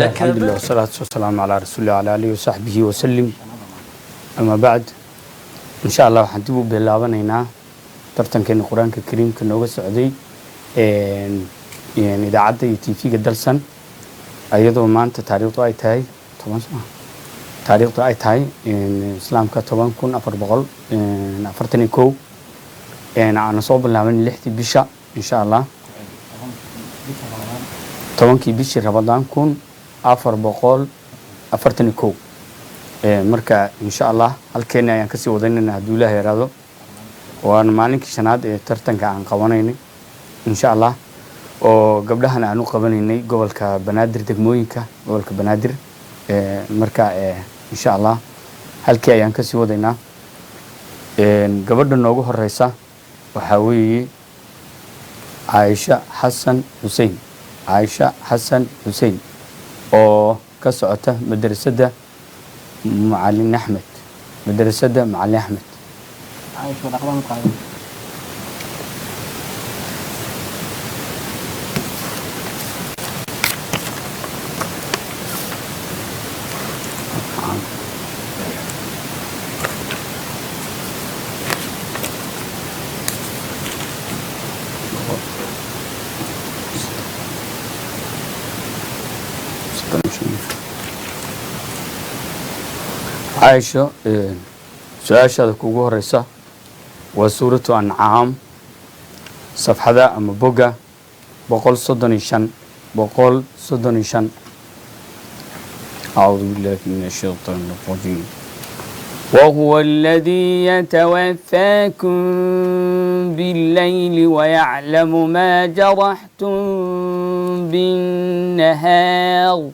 الحمد لله والصلاة والسلام على رسول الله وعلى آله وصحبه وسلم. أما بعد إن شاء الله حنتبو بلابنينا tartankeena quraanka kariimka nooga socday idaacadda iyo TV-ga dalsan ayadoo maanta taariikhdu ay tahay 10 sano taariikhdu ay tahay islaamka 10441 aan soo bilaaban 6 bisha insha Allah 10 bishii Ramadaan 1441 marka insha Allah halkeena ayaan ka sii wadaynaa haddii Ilaahay yaraado waan maalinkii shanaad ee tartanka aan qabanaynay insha Allah oo gabdhahan aan u qabanaynay gobolka Banaadir degmooyinka gobolka Banaadir marka insha Allah halkii ayaan ka sii wadaynaa gabadha noogu horeysa waxa weeye Aisha Hassan Hussein oo ka socota madrasada Macallin Ahmed عايشة الأقلام القائمة عايشة سؤال هذا كوجو رئيسة وسورة أنعام صفحة أما بقى بقول صدنيشان أعوذ بالله من الشيطان الرجيم وهو الذي يتوفاكم بالليل ويعلم ما جرحتم بالنهار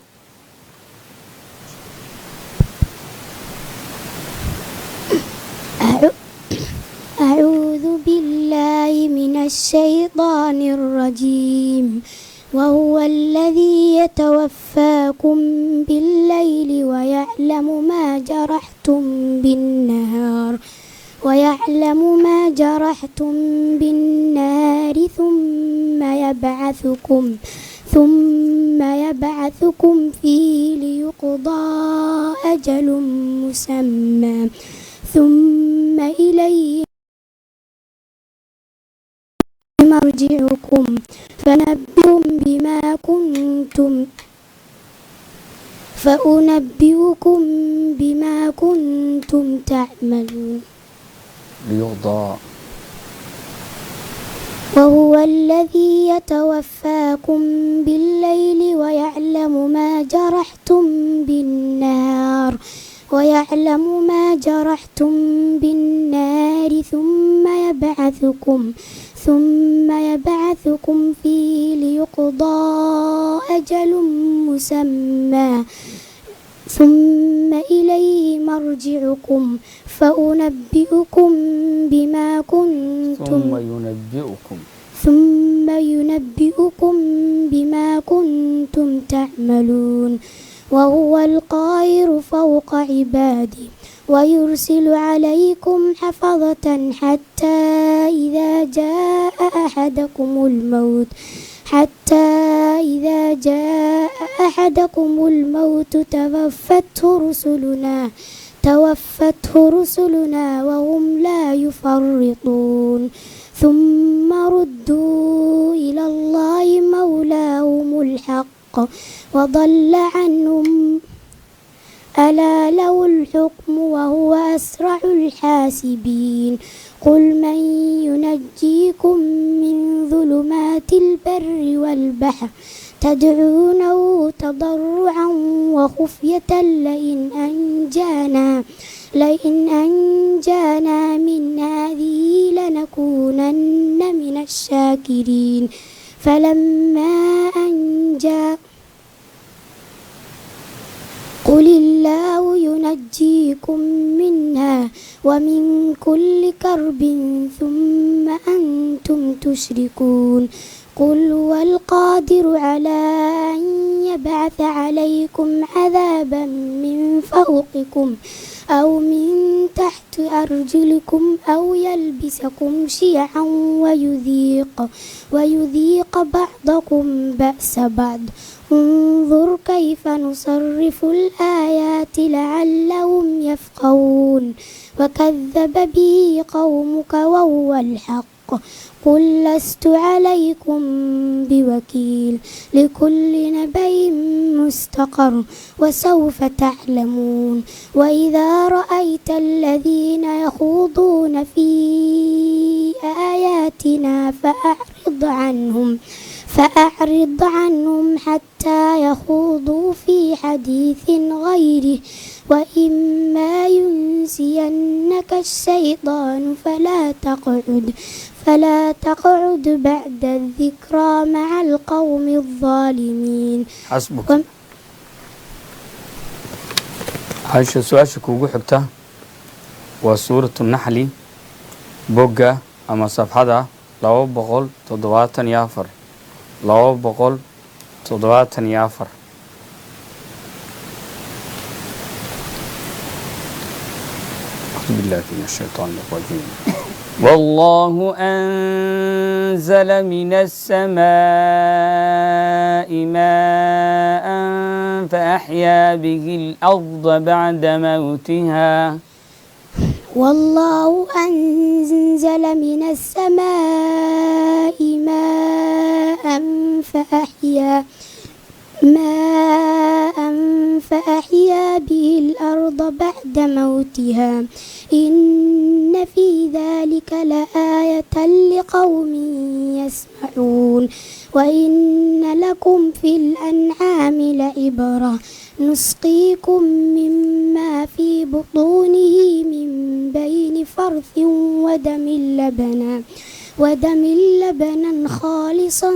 أعوذ بالله من الشيطان الرجيم وهو الذي يتوفاكم بالليل ويعلم ما جرحتم بالنهار ثم يبعثكم فيه ليقضى أجل مسمى ثم إليه مرجعكم فأنبئكم بما كنتم تعملون وهو الذي يتوفاكم بالليل ويعلم ما جرحتم بالنهار ثم يبعثكم فيه ليقضى أجل مسمى ثم إليه مرجعكم فأنبئكم بما كنتم تعملون وهو القاهر فوق عباده ويرسل عليكم حفظة حتى إذا جاء أحدكم الموت توفته رسلنا وهم لا يفرطون ثم ردوا إلى الله مولاهم الحق وضل عنهم ألا له الحكم وهو أسرع الحاسبين قل من ينجيكم من ظلمات البر والبحر تدعونه تضرعا وخفية لئن أنجانا من هذه لنكونن من الشاكرين فلما أنجا قل الله ينجيكم منها ومن كل كرب ثم أنتم تشركون قل هو القادر على أن يبعث عليكم عذابا من فوقكم أو من تحت أرجلكم أو يلبسكم شيعا ويذيق بعضكم بأس بعض انظر كيف نصرف الآيات لعلهم يفقهون وكذب به قومك وهو الحق قل لست عليكم بوكيل لكل نبأ مستقر وسوف تعلمون وإذا رأيت الذين يخوضون في آياتنا فأعرض عنهم حتى يخوضوا في حديث غيره وإما ينسينك الشيطان فلا تقعد بعد الذكرى مع القوم الظالمين. حسبك. عايشة سؤال كوجو حبتها وسورة النحل بوجا أما صفحة لو بقول تضوات يافر لو بقول تضوات يافر. أعوذ بالله من الشيطان الرجيم. والله أنزل من السماء ماء فأحيا به الأرض بعد موتها. والله أنزل من السماء ماء فأحيا به الأرض بعد موتها إن في ذلك لآية لقوم يسمعون وإن لكم في الأنعام لعبرة نسقيكم مما في بطونه من بين فرث ودم لبنا خالصا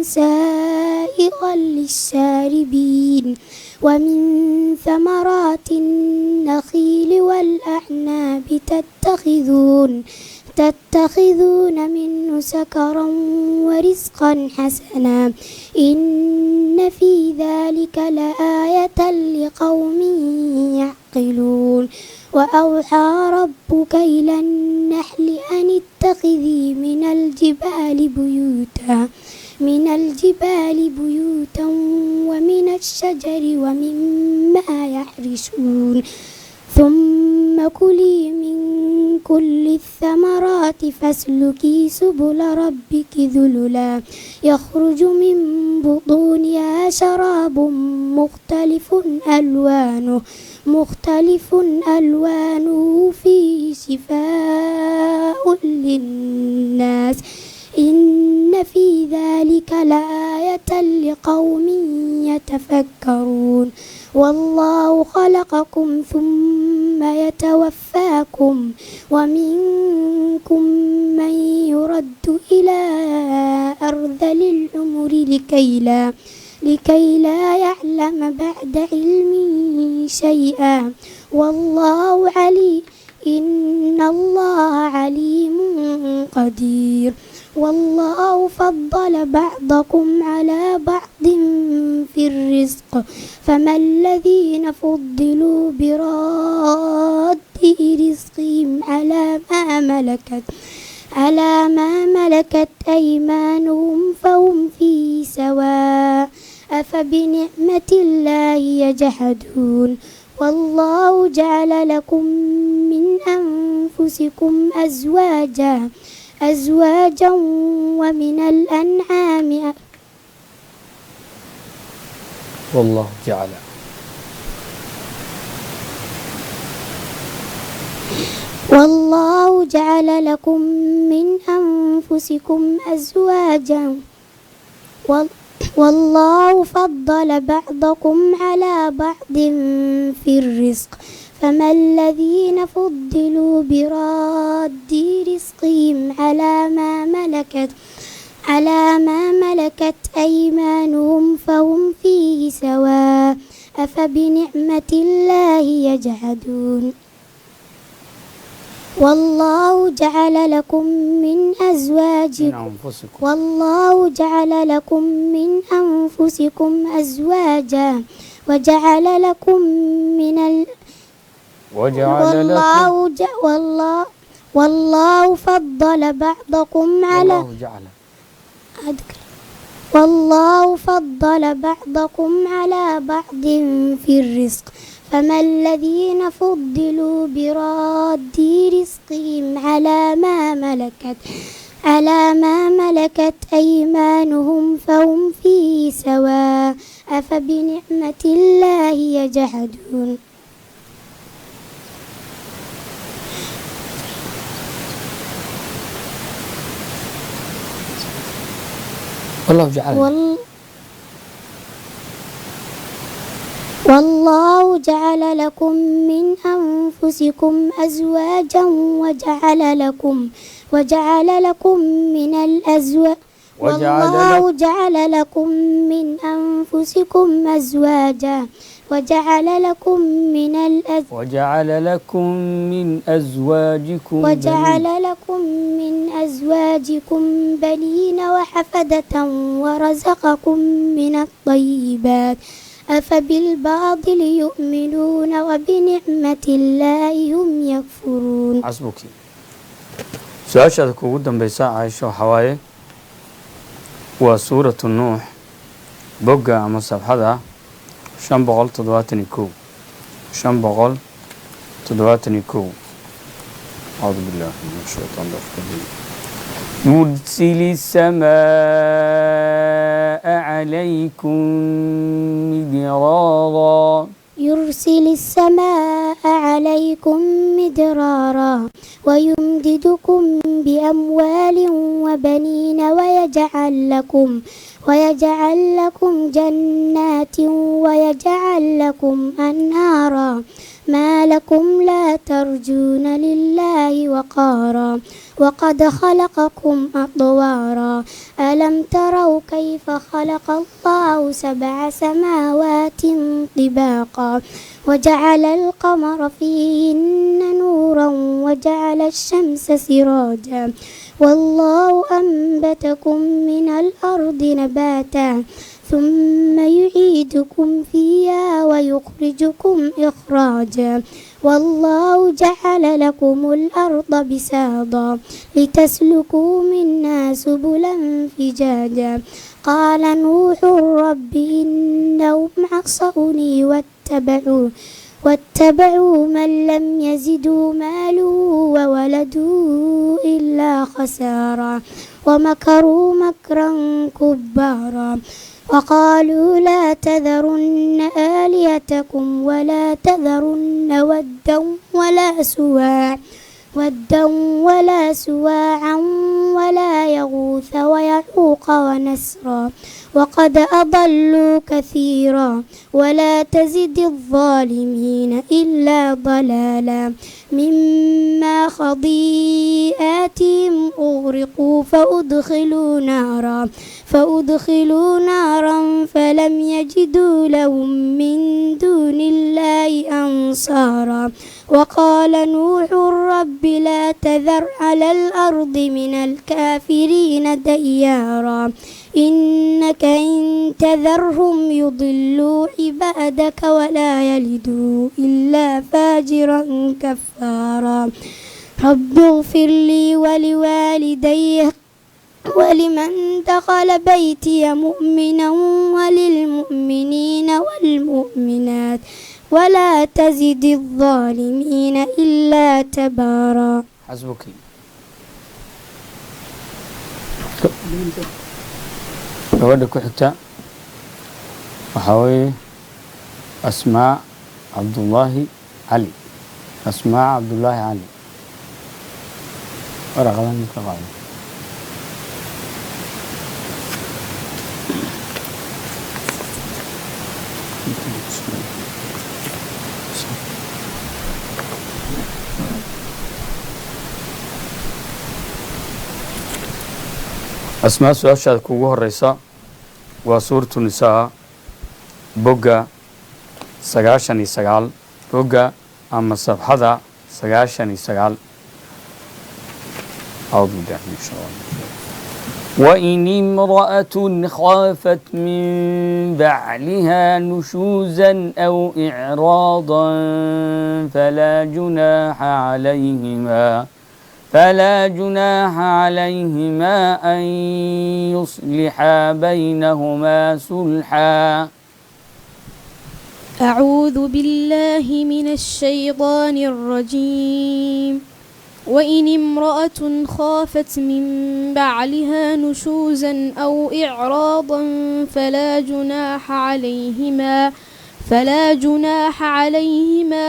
سائغا للشاربين ومن ثمرات النخيل والأعناب تتخذون منه سكرا ورزقا حسنا إن في ذلك لآية لقوم يعقلون وأوحى ربك إلى النحل أن اتخذي من الجبال بيوتا ومن الشجر ومما يحرشون ثم كلي من كل الثمرات فاسلكي سبل ربك ذللا يخرج من بطونها شراب مختلف ألوانه فيه شفاء للناس إن في ذلك لآية لقوم يتفكرون والله خلقكم ثم يتوفاكم ومنكم من يرد إلى أرذل العمر لكي لا يعلم بعد علم شيئا والله عليم إن الله عليم قدير والله فضل بعضكم على بعض في الرزق فما الذين فضلوا براد رزقهم على ما ملكت أيمانهم فهم فيه سواء أفبنعمة الله يجحدون والله جعل لكم من أنفسكم أزواجا ومن الأنعام والله جعل لكم من أنفسكم أزواجا والله فضل بعضكم على بعض في الرزق فما الذين فضلوا براد رزقهم على ما ملكت أيمانهم فهم فيه سواء أفبنعمة الله يجحدون والله جعل لكم من أنفسكم أزواجا وجعل لكم والله فضل بعضكم على والله فضل بعضكم على بعض في الرزق فما الذين فضلوا براد رزقهم على ما ملكت أيمانهم فهم فيه سواء أفبنعمة الله يجحدون والله جعل لكم من أنفسكم أزواجا وجعل لكم من الأزواج والله جعل لكم من أنفسكم أزواجا وجعل لكم من أزواجكم بنين وحفدة ورزقكم من الطيبات أفبالباطل يؤمنون وبنعمة الله هم يكفرون. حسبك. سؤال كوجود دم بيساء عايشة وحواي وسورة النوح بقى أما صفحة شن بقول تدواتني كو أعوذ بالله من الشيطان الرجيم. يرسل السماء عليكم مدرارا ويمددكم بأموال وبنين ويجعل لكم جنات ويجعل لكم أنهارا ما لكم لا ترجون لله وقارا وقد خلقكم أطوارا ألم تروا كيف خلق الله 7 سماوات طباقا وجعل القمر فيهن نورا وجعل الشمس سراجا والله أنبتكم من الأرض نباتا ثم يعيدكم فيها ويخرجكم إخراجا والله جعل لكم الأرض بساطا لتسلكوا منها سبلا فجاجا قال نوح رب إنهم عصوني واتبعوا من لم يزدوا ماله وولده إلا خسارا ومكروا مكرا كبارا وقالوا لا تذرن آلهتكم ولا تذرن ودا ولا سواعا ولا يغوث ويعوق ونسرا وقد أضلوا كثيرا ولا تزد الظالمين إلا ضلالا مما خطيئاتهم أغرقوا فأدخلوا نارا فلم يجدوا لهم من دون الله أنصارا وقال نوح رب لا تذر على الأرض من الكافرين ديارا إنك إن تذرهم يضلوا عبادك ولا يلدوا إلا فاجرا كفارا رب اغفر لي ولوالدي ولمن دخل بيتي مؤمنا وللمؤمنين والمؤمنات ولا تزد الظالمين إلا تبارا. حسبك. gabadha ku xigta waxaa weeye asmaa cabdullaahi cali waraqadan midka qaado asmaa su-aashaada kuugu horeysa waa suuratu nisaa bogga 99 bogga ama safxada 99 أعوذ بالله من الشيطان الرجيم. وإن امرأة خافت من بعلها نشوزا أو إعراضا فلا جناح عليهما أن يصلحا بينهما صلحا. أعوذ بالله من الشيطان الرجيم. وإن امرأة خافت من بعلها نشوزا أو إعراضا فلا جناح عليهما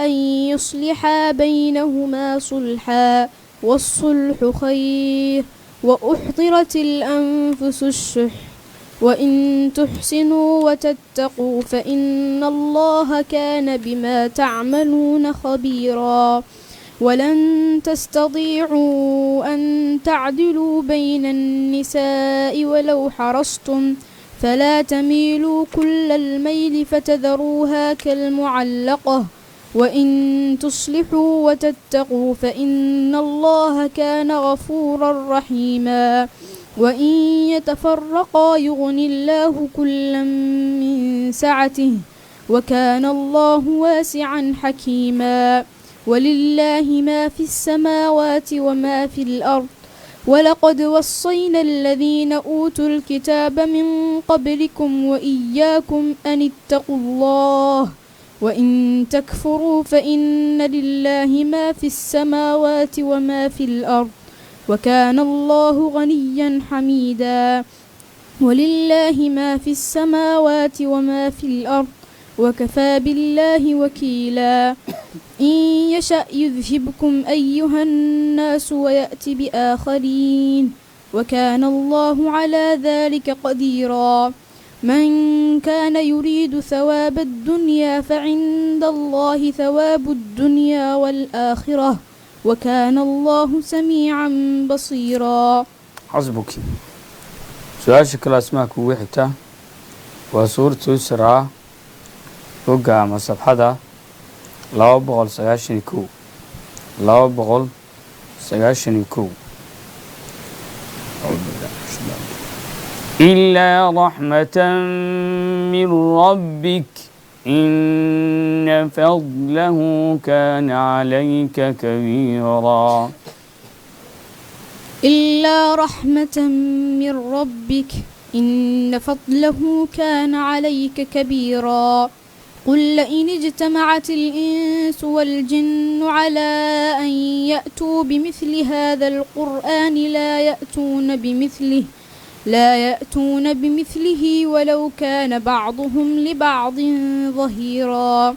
أن يصلحا بينهما صلحا، والصلح خير. وأحضرت الأنفس الشح، وإن تحسنوا وتتقوا فإن الله كان بما تعملون خبيرا. ولن تستطيعوا أن تعدلوا بين النساء ولو حرصتم، فلا تميلوا كل الميل فتذروها كالمعلقة. وإن تصلحوا وتتقوا فإن الله كان غفورا رحيما. وإن يتفرقا يغني الله كلا من سعته، وكان الله واسعا حكيما. ولله ما في السماوات وما في الأرض. ولقد وصينا الذين أوتوا الكتاب من قبلكم وإياكم أن اتقوا الله، وإن تكفروا فإن لله ما في السماوات وما في الأرض، وكان الله غنيا حميدا. ولله ما في السماوات وما في الأرض، وكفى بالله وكيلا. إن يشأ يذهبكم أيها الناس ويأتي بآخرين، وكان الله على ذلك قديرا. من كان يريد ثواب الدنيا فعند الله ثواب الدنيا والآخرة، وكان الله سميعا بصيرا. حسبك. سؤال شكل اسمك وحدة وسورة إسراء وقع مع صفحة 292 292 إلا رحمة من ربك إن فضله كان عليك كبيرا. إلا رحمة من ربك إن فضله كان عليك كبيرا. قل لئن اجتمعت الإنس والجن على أن يأتوا بمثل هذا القرآن لا يأتون بمثله ولو كان بعضهم لبعض ظهيرا.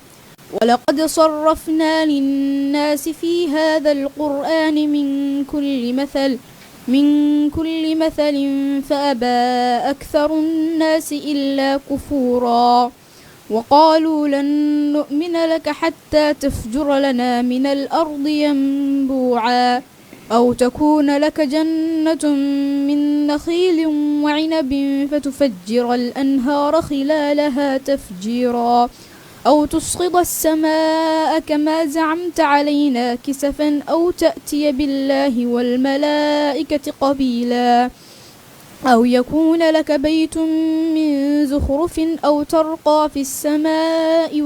ولقد صرفنا للناس في هذا القرآن من كل مثل فأبى أكثر الناس إلا كفورا. وقالوا لن نؤمن لك حتى تفجر لنا من الأرض ينبوعا، أو تكون لك جنة من نخيل وعنب فتفجر الأنهار خلالها تفجيرا، أو تسقط السماء كما زعمت علينا كسفا، أو تأتي بالله والملائكة قبيلا، أو يكون لك بيت من زخرف أو ترقى في السماء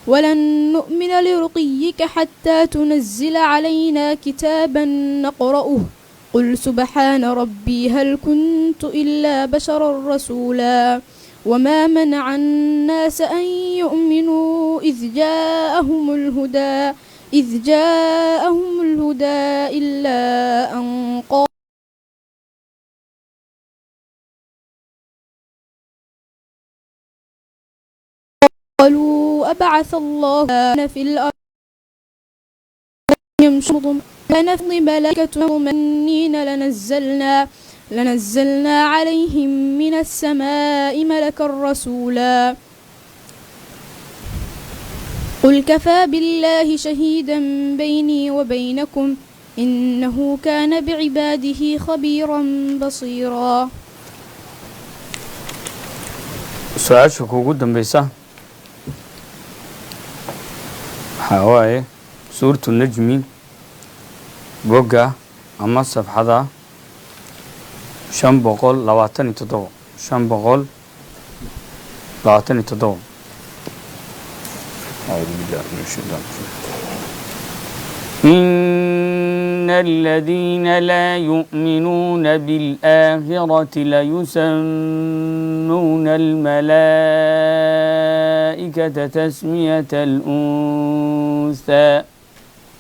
ولن نؤمن لرقيك حتى تنزل علينا كتابا نقرأه. قل سبحان ربي هل كنت إلا بشرا رسولا. وما منع الناس أن يؤمنوا إذ جاءهم الهدى إلا أن قالوا أبعث الله في الأرض يمشط فنفض ملائكة مؤمنين لنزلنا عليهم من السماء ملكا رسولا. قل كفى بالله شهيدا بيني وبينكم إنه كان بعباده خبيرا بصيرا. سؤال شكو قدام بيسا حواي سورة النجم بوغا أما صفحة 527 527. أعوذ بالله من الشيطان الرجيم. الذين لا يؤمنون بالآخرة ليسمون الملائكة تسمية الأنثى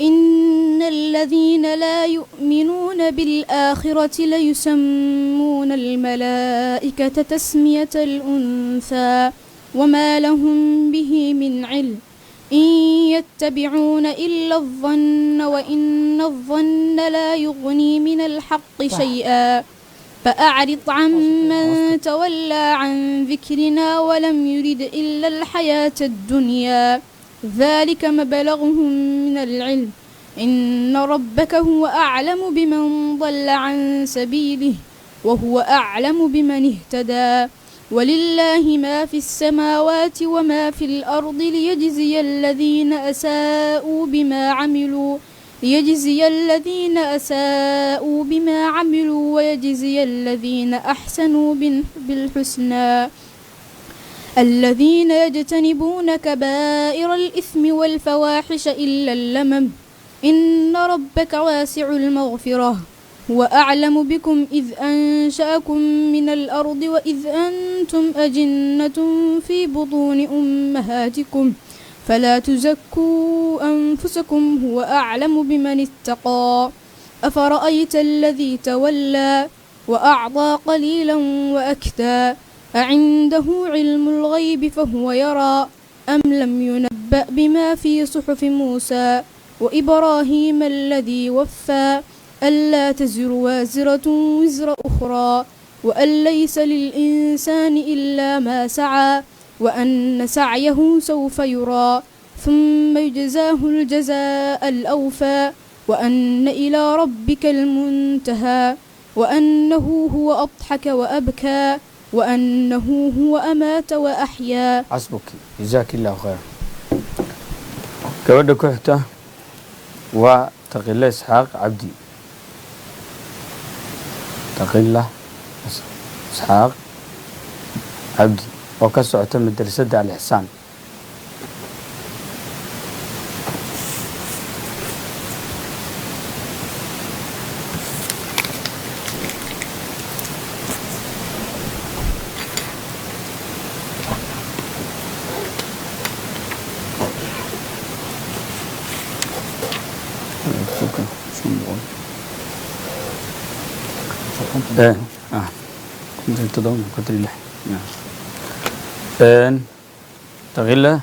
إن الذين لا يؤمنون بالآخرة ليسمون الملائكة تسمية الأنثى وما لهم به من علم إن يتبعون إلا الظن وإن الظن لا يغني من الحق شيئا فأعرض عمن تولى عن ذكرنا ولم يرد إلا الحياة الدنيا ذلك مبلغهم من العلم إن ربك هو أعلم بمن ضل عن سبيله وهو أعلم بمن اهتدى ولله ما في السماوات وما في الأرض ليجزي الذين أساءوا بما عملوا ويجزي الذين أحسنوا بالحسنى الذين يجتنبون كبائر الإثم والفواحش إلا اللمم إن ربك واسع المغفرة هو أعلم بكم إذ أنشأكم من الأرض وإذ أنتم أجنة في بطون أمهاتكم فلا تزكوا أنفسكم هو أعلم بمن اتقى أفرأيت الذي تولى وأعطى قليلا وأكدى أعنده علم الغيب فهو يرى أم لم ينبأ بما في صحف موسى وإبراهيم الذي وفى ألا تزر وازرة وزر أخرى وأن ليس للإنسان إلا ما سعى وأن سعيه سوف يرى ثم يجزاه الجزاء الأوفى وأن إلى ربك المنتهى وأنه هو أضحك وأبكى وأنه هو أمات وأحيا. حسبك جزاك الله خير. gabadha ku xigta waa Taqilla Isxaaq Cabdi. Taqilla Isxaaq Cabdi oo ka socota madrasada Al-Ihsaan. Taqilla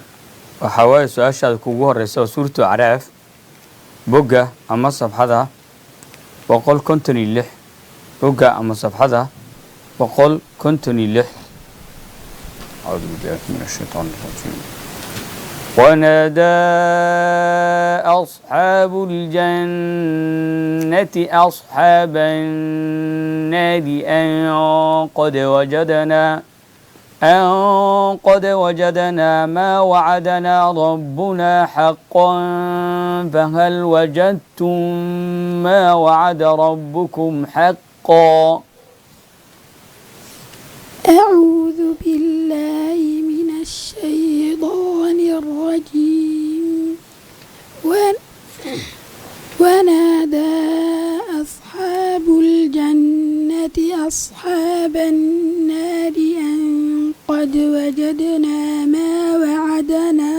waxa way su'aashaada kugu horeysa suurtu Araaf boga ama safxada 156 boga ama safxada 156 أعوذ بالله من الشيطان الرجيم ونادى أصحاب الجنة أصحاب النار أن قد وجدنا ما وعدنا ربنا حقا فهل وجدتم ما وعد ربكم حقا. أعوذ بالله من الشيطان الرجيم ونادى أصحاب الجنة أصحاب النار أن قد وجدنا ما وعدنا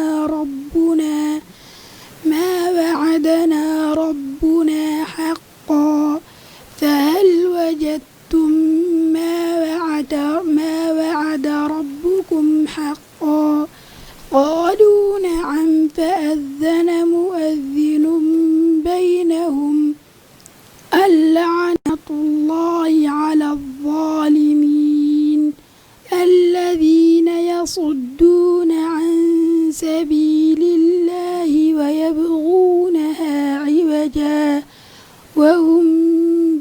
ربنا حقا فهل وجدتم ما وعد ربكم حقا قالوا نعم فأذن مؤذن بينهم اللعنة الله على الظالمين الذين يصدون عن سبيل الله ويبغونها عوجا وهم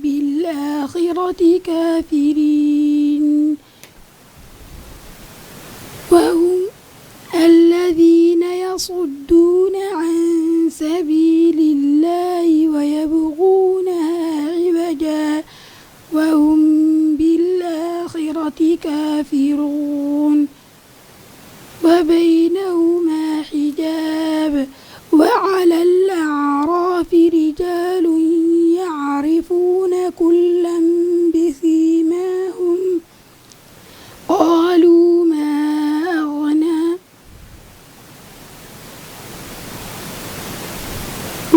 بالآخرة كافرين وهم الذين يصدون عن سبيل الله ويبغونها عوجا وهم بالآخرة كافرون وبينهما حجاب وعلى الأعراف رجال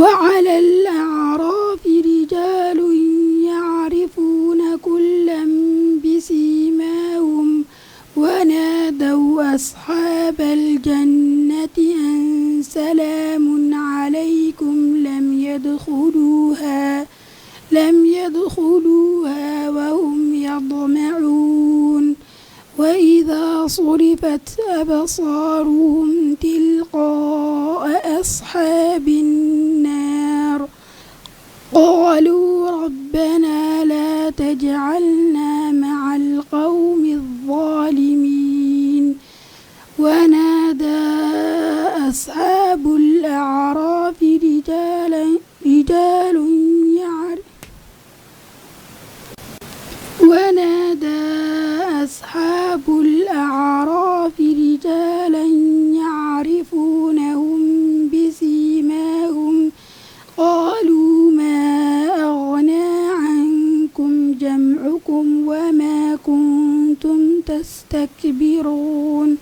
وعلى الأعراف رجال يعرفون كلا بسيماهم ونادوا أصحاب الجنة أن سلام عليكم لم يدخلوها وهم يطمعون وإذا صرفت أبصارهم تلقاء أصحاب النار قالوا ربنا لا تجعلنا مع القوم الظالمين ونادى أصحاب الأعراف رجالا يعرفونهم بسيماهم قالوا ما أغنى عنكم جمعكم وما كنتم تستكبرون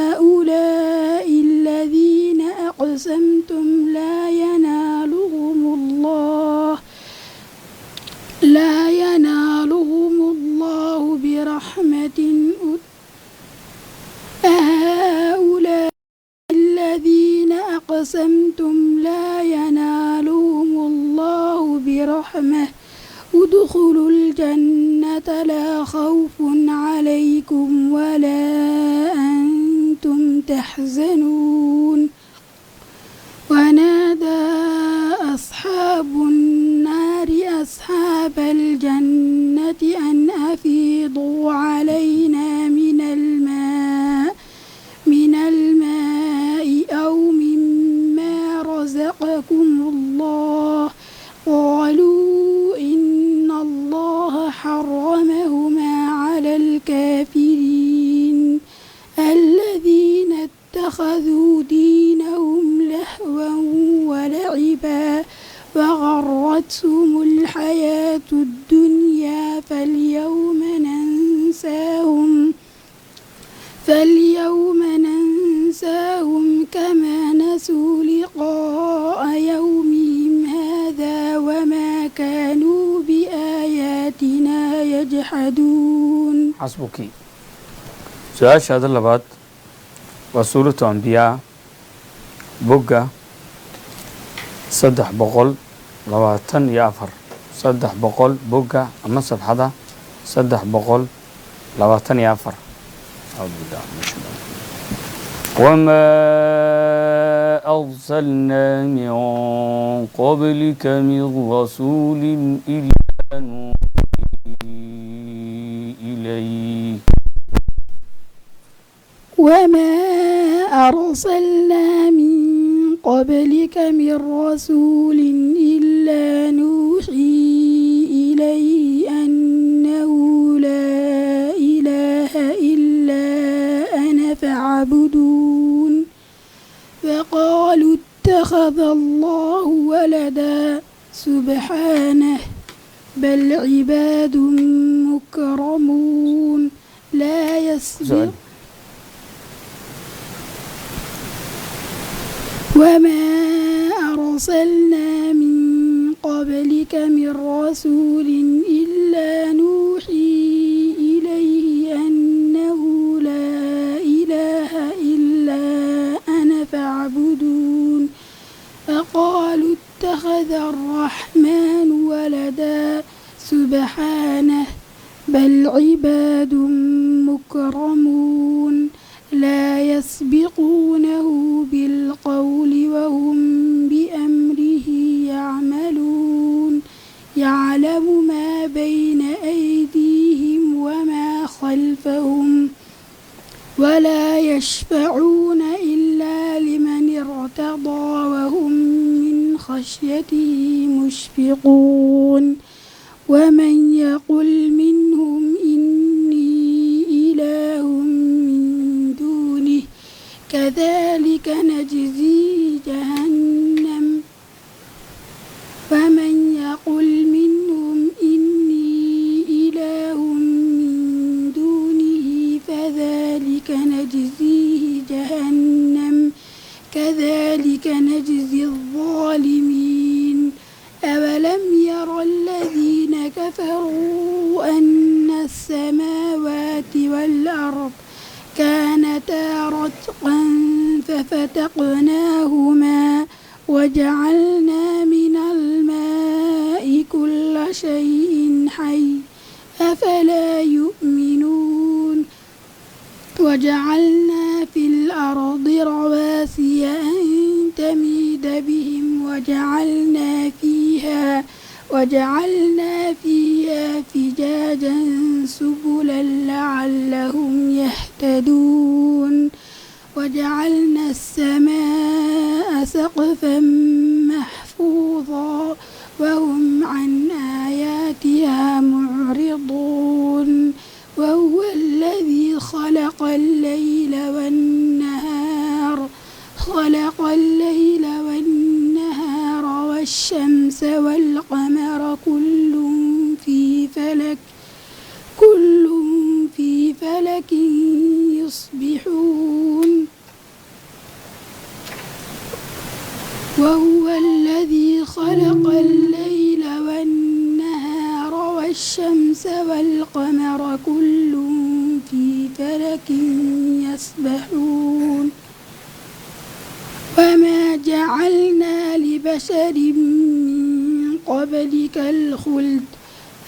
أهؤلاء الذين أقسمتم لا ينالهم الله برحمة أهؤلاء الذين أقسمتم لا ينالهم الله برحمة ادخلوا الجنة لا خوف عليكم ولا أنتم تحزنون ونادى أصحاب النار أصحاب الجنة أن أفيضوا علينا من الماء أو مما رزقكم الله قالوا إن الله حرمهما على الكافرين الذين اتخذوا دينهم لهوا ولعبا وغرتهم الحياة الدنيا فاليوم ننساهم كما نسوا لقاء يومهم هذا وما كانوا بآياتنا يجحدون. حسبك. سؤال شهادة اللبات وسورة أنبياء بقى 324 300 بقى أما صفحة 324 أعوذ بالله من الشيطان وما أرسلنا من قبلك من رسول إلا نوحي إليه وما أرسلنا من قبلك من رسول إلا نوحي إليه أنه لا إله إلا أنا فاعبدون فقالوا اتخذ الله ولدا سبحانه بل عباد مكرمون لا يسبق وما أرسلنا من قبلك من رسول إلا نوحي إليه أنه لا إله إلا أنا فاعبدون فقالوا اتخذ الرحمن ولدا سبحانه بل عباد مكرمون لا يسبقونه بالقول وهم بأمره يعملون يعلم ما بين أيديهم وما خلفهم ولا يشفعون إلا لمن ارتضى وهم من خشيته مشفقون ومن يقل منهم إني إله من دونه كذلك نجزي جهنم ومن يقل منهم إني إله من دونه فذلك نجزيه جهنم كذلك نجزي الظالمين أولم ير الذين كفروا أن السماوات والأرض كانتا رتقا ففتقناهما وجعلنا من الماء كل شيء حي أفلا يؤمنون وجعلنا في الأرض رواسي أن تميد بهم وجعلنا فيها فجاجا سبلا لعلهم يهتدون وجعلنا السماء سقفا محفوظا وهم عن آياتها معرضون وهو الذي خلق الليل والنهار والشمس والقمر كل في فلك يسبحون وهو الذي خلق الليل والنهار والشمس والقمر كل في فلك يسبحون وما جعلنا لبشر من قبلك الخلد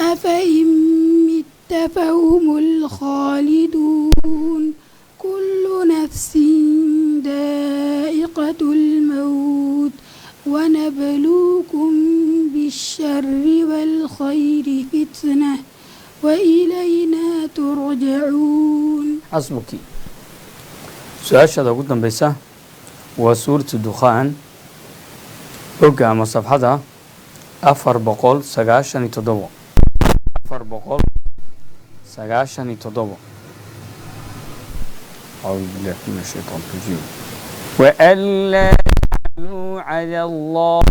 أفإن مت فهم الخالدون كل نفس ذائقة الموت ونبلوكم بالشر والخير فتنة وإلينا ترجعون. حسبك. سؤال شذا قدام بيسا وسورة الدخان بقى أما صفحة 497 497 أعوذ بالله من الشيطان الرجيم. وألا تعلوا على الله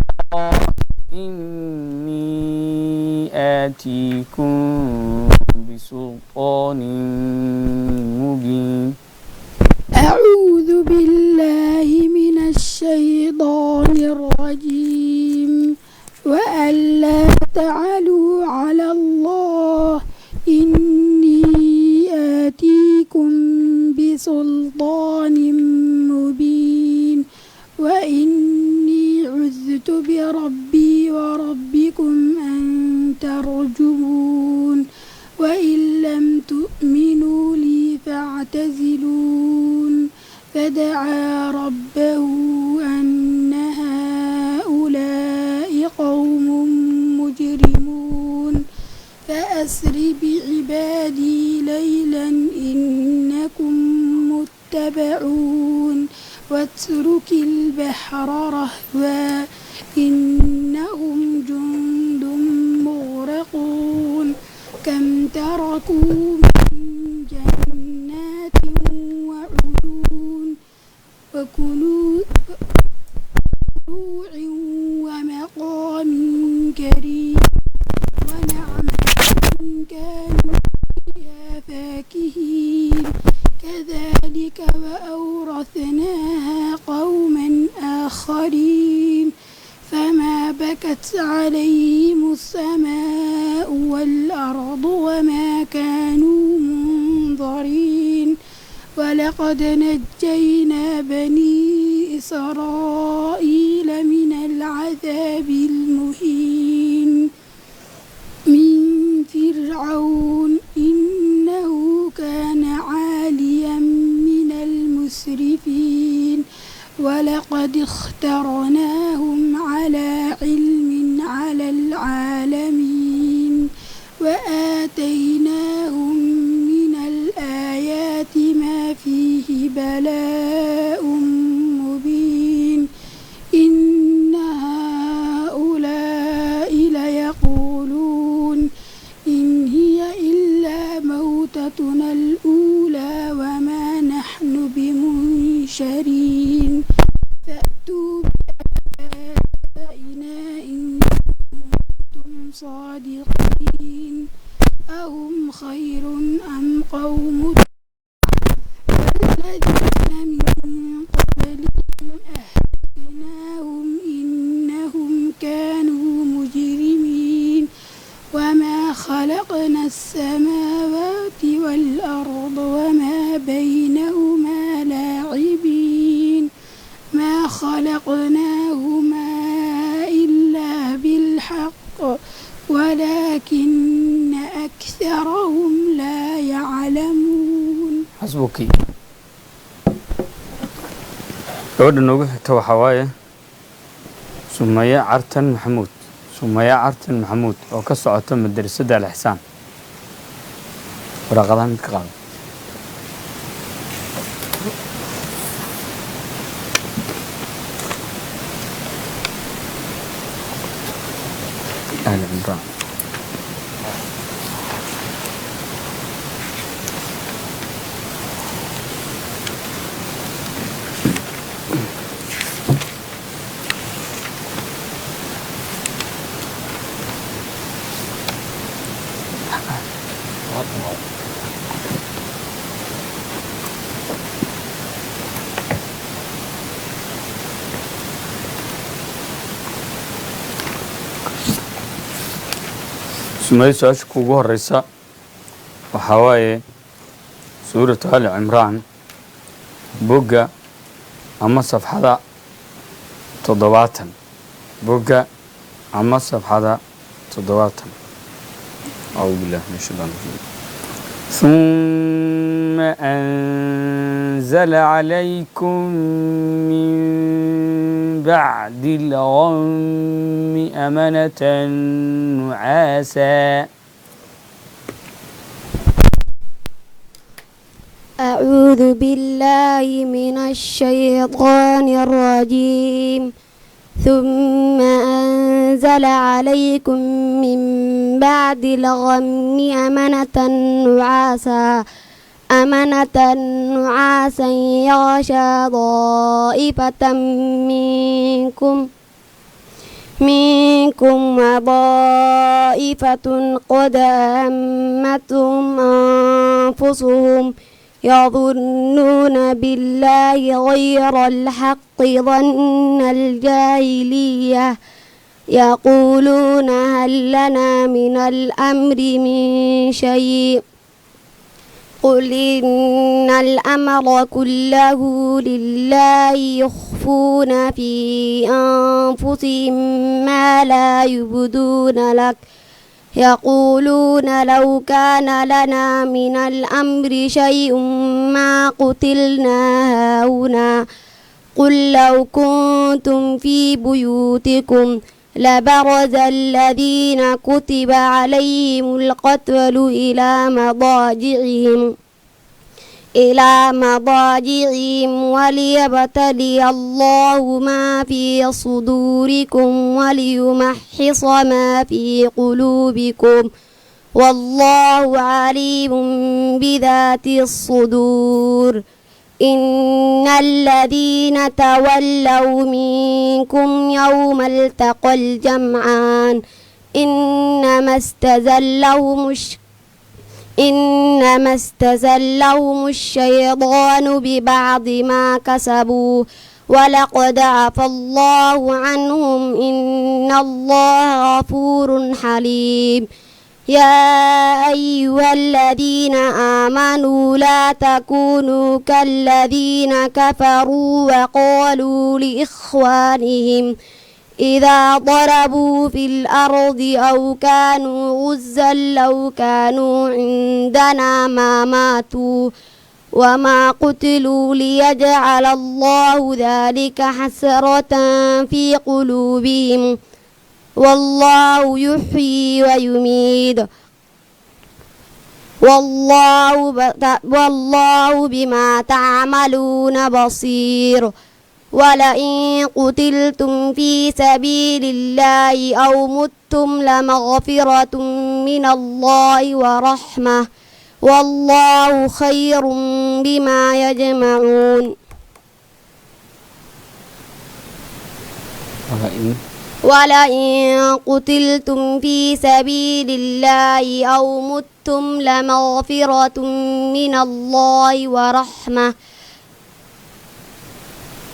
إني آتيكم بسلطان مبين. أعوذ بالله من الشيطان الرجيم. وألا تعلوا على الله إني آتيكم بسلطان مبين وإني عذت بربي وربكم أن ترجمون وإن لم تؤمنوا لي فاعتزلون فدعا ربه أن هؤلاء قوم مجرمون فأسر بعبادي ليلا إنكم متبعون واترك البحر رهوا إنهم جند مغرقون كم تركوا من جنات وعيون وكنوز ومقام كريم ونعمة كانوا فيها فاكهين كذلك وأورثناها قوما آخرين فما بكت عليهم السماء والأرض وما كانوا منظرين ولقد نجينا بني إسرائيل من العذاب المهين من فرعون إنه كان عاليا من المسرفين ولقد اخترناهم على علم على العالمين وآتيناهم من الآيات ما فيه بلاء مبين إن هؤلاء ليقولون إن هي إلا موتتنا الأولى وما نحن بمنشرين فأتوا بآبائنا إن كنتم صادقين أهم خير أم قوم الذين من قبلهم حسبك gabadha noogu xigta waxaa waaye Sumaya Cartan Maxamuud Sumaya Cartan Maxamuud oo ka socota madrasada Al-Ihsaan waraqadaha mid ka qaado أهل عمران سمعي سؤالك كوجو الرئيسة وحواي سورة آل عمران بوجا أما صفحة تضواتا بوجا أما صفحة تضواتا أعوذ بالله من الشيطان الرجيم ثم أنزل عليكم من بعد الغم أمنة نعاسا أعوذ بالله من الشيطان الرجيم ثم أنزل عليكم من بعد الغم أمنة نعاسا يغشى طائفة منكم وطائفة قد أهمتهم أنفسهم يظنون بالله غير الحق ظن الجاهلية يقولون هل لنا من الأمر من شيء قل إن الأمر كله لله يخفون في أنفسهم ما لا يبدون لك يقولون لو كان لنا من الأمر شيء ما قتلنا هاهنا قل لو كنتم في بيوتكم لبرز الذين كتب عليهم القتل إلى مضاجعهم وليبتلي الله ما في صدوركم وليمحص ما في قلوبكم والله عليم بذات الصدور إن الذين تولوا منكم يوم التقى الجمعان إنما استزلهم الشيطان ببعض ما كسبوا ولقد عفى الله عنهم إن الله غفور حليم يا أيها الذين آمنوا لا تكونوا كالذين كفروا وقالوا لإخوانهم إذا ضربوا في الأرض أو كانوا غزا لو كانوا عندنا ما ماتوا وما قتلوا ليجعل الله ذلك حسرة في قلوبهم والله يحيي ويميت والله بما تعملون بصير ولئن قتلتم في سبيل الله أو متم لمغفرة من الله ورحمة والله خير بما يجمعون ولئن قتلتم في سبيل الله أو متم لمغفرة من الله ورحمة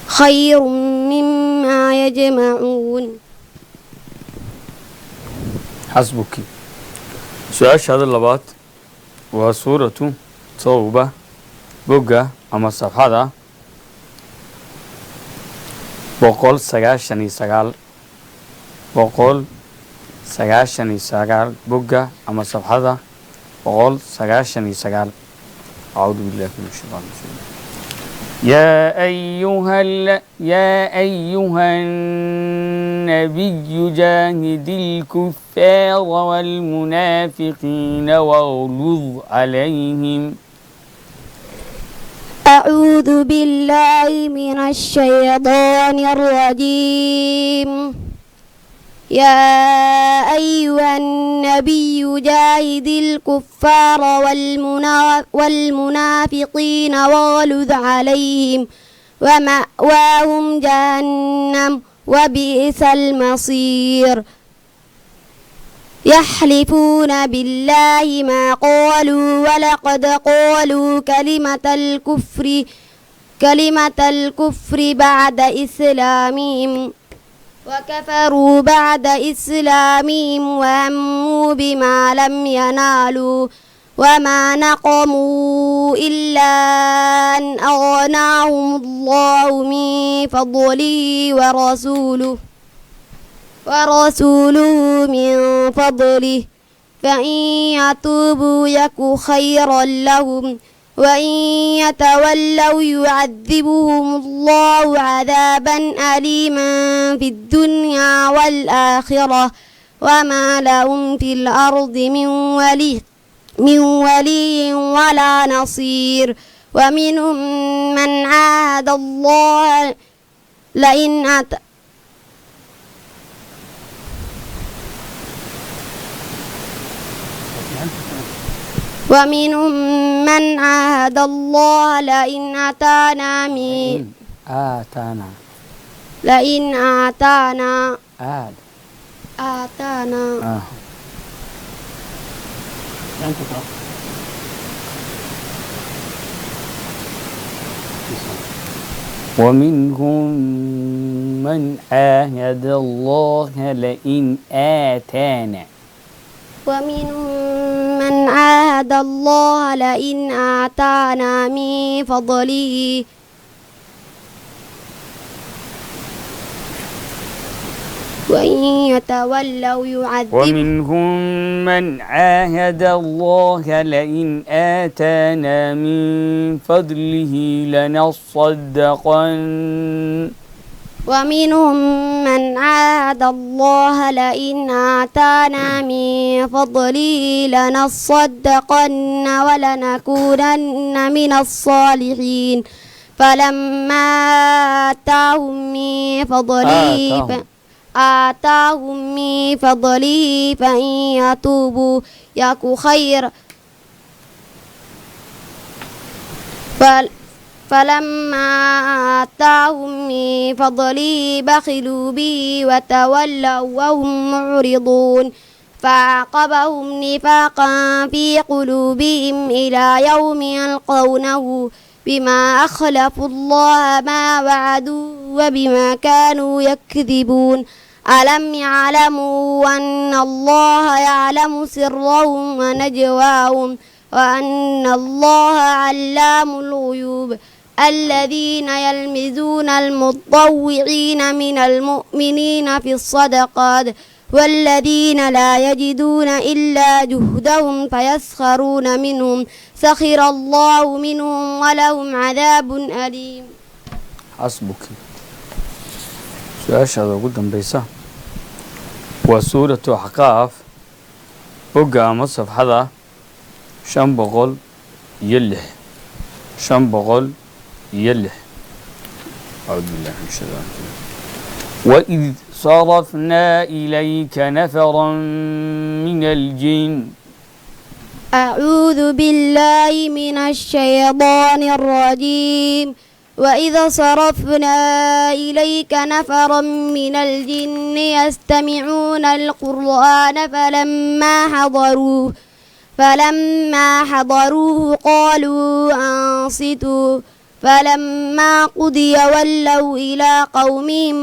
خير مما يجمعون. حسبك. سؤال هذا اللبات وسورة توبة بقى أما صفحة وقول سجاشني سجال وقول سجاشني سجال بقى أما صفحة وقول سجاشني سجال أعوذ بالله من الشيطان الرجيم. يا أيها النبي جاهد الكفار والمنافقين واغلظ عليهم. أعوذ بالله من الشيطان الرجيم. يا أيها النبي جاهد الكفار والمنافقين واغلظ عليهم ومأواهم جهنم وبئس المصير. يحلفون بالله ما قالوا ولقد قالوا كلمة الكفر بعد إسلامهم وكفروا بعد إسلامهم وهموا بما لم ينالوا وما نقموا إلا أن أغناهم الله من فضله ورسوله من فضله فإن يتوبوا يك خيرا لهم وإن يتولوا يعذبهم الله عذابا أليما في الدنيا والآخرة وما لهم في الأرض من ولي ولا نصير. ومنهم من عاهد الله لئن ومنهم من عاهد الله لئن آتانا ومنهم من عاهد الله لئن آتانا من فضله وإن يتولوا ومنهم من عاهد الله لئن آتانا من فضله لنصدقن ومنهم من عاهد الله لئن آتانا من فضله لنصدقن ولنكونن من الصالحين. فلما آتاهم من فضله فإن يتوبوا يك خيرا فلما آتاهم من فضله بخلوا به وتولوا وهم معرضون. فعاقبهم نفاقا في قلوبهم إلى يوم يلقونه بما أخلفوا الله ما وعدوا وبما كانوا يكذبون. ألم يعلموا أن الله يعلم سرهم ونجواهم وأن الله علام الغيوب. الذين يلمزون المطوعين من المؤمنين في الصدقات والذين لا يجدون إلا جهدهم فيسخرون منهم سخر الله منهم ولهم عذاب أليم. حسبك. سؤال ugu dambaysa waa suuratu Ahqaaf ogaama safxada 506 أعوذ بالله من الشيطان الرجيم. وإذ صرفنا إليك نفرا من الجن. أعوذ بالله من الشيطان الرجيم. وإذا صرفنا إليك نفرا من الجن يستمعون القرآن فلما حضروه قالوا أنصتوا فلما قضي ولوا إلى قومهم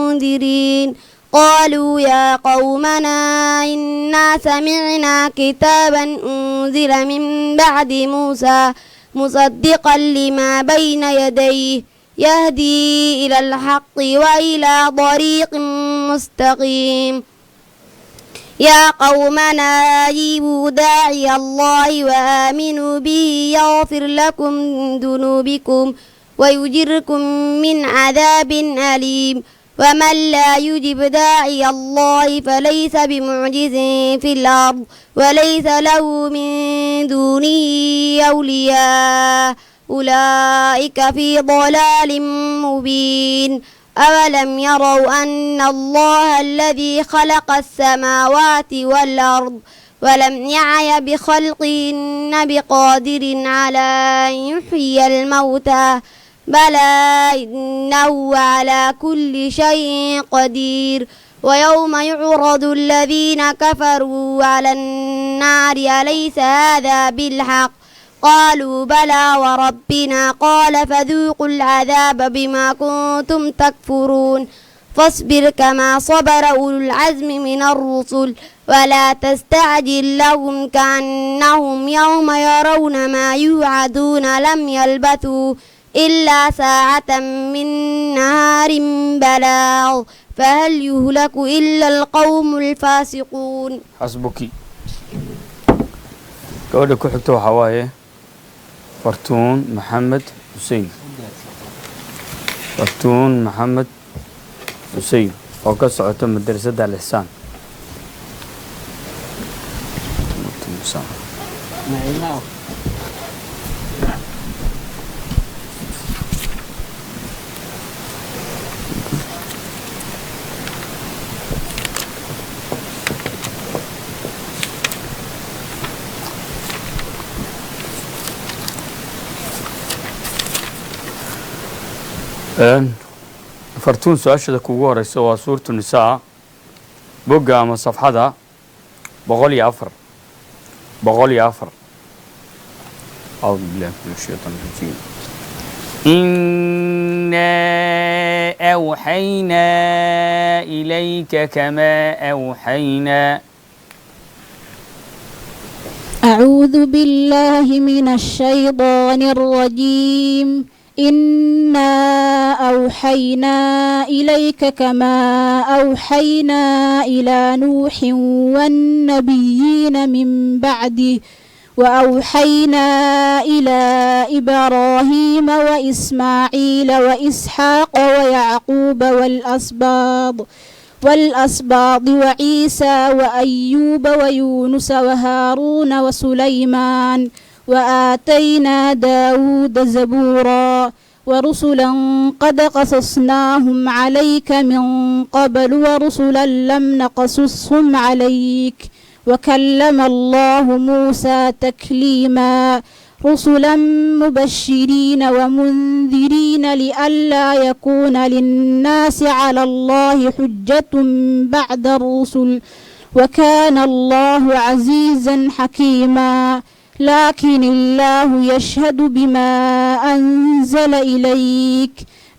منذرين. قالوا يا قومنا إنا سمعنا كتابا أنزل من بعد موسى مصدقا لما بين يديه يهدي إلى الحق وإلى طريق مستقيم يا قومنا أجيبوا داعي الله وآمنوا به يغفر لكم ذنوبكم ويجركم من عذاب أليم ومن لا يجب داعي الله فليس بمعجز في الأرض وليس له من دونه أولياء أولئك في ضلال مبين أولم يروا أن الله الذي خلق السماوات والأرض ولم يعي بخلقهن بقادر على أن يحيي الموتى بلى إنه على كل شيء قدير ويوم يعرض الذين كفروا على النار أليس هذا بالحق قالوا بلى وربنا قال فذوقوا العذاب بما كنتم تكفرون فاصبر كما صبر أولو العزم من الرسل ولا تستعجل لهم كأنهم يوم يرون ما يوعدون لم يلبثوا إلا ساعة من نهار بلاغ فهل يهلك إلا القوم الفاسقون. حسبك. gabadha ku xigta waxaa waaye fartuun maxamed xuseen oo ka socota madrasadda al-ihsaan fartuun su-aashada kugu horeysa waa suuratu nisaa bogga ama safxada 104 أعوذ بالله من الشيطان الرجيم إنا أوحينا إليك كما أوحينا أعوذ بالله من الشيطان الرجيم إنا أوحينا إليك كما أوحينا إلى نوح والنبيين من بعده وأوحينا إلى إبراهيم وإسماعيل وإسحاق ويعقوب والأسباط وعيسى وأيوب ويونس وهارون وسليمان وآتينا داود زبورا ورسلا قد قصصناهم عليك من قبل ورسلا لم نقصصهم عليك وكلم الله موسى تكليما رسلا مبشرين ومنذرين لئلا يكون للناس على الله حجة بعد الرسل وكان الله عزيزا حكيما لكن الله يشهد بما أنزل إليك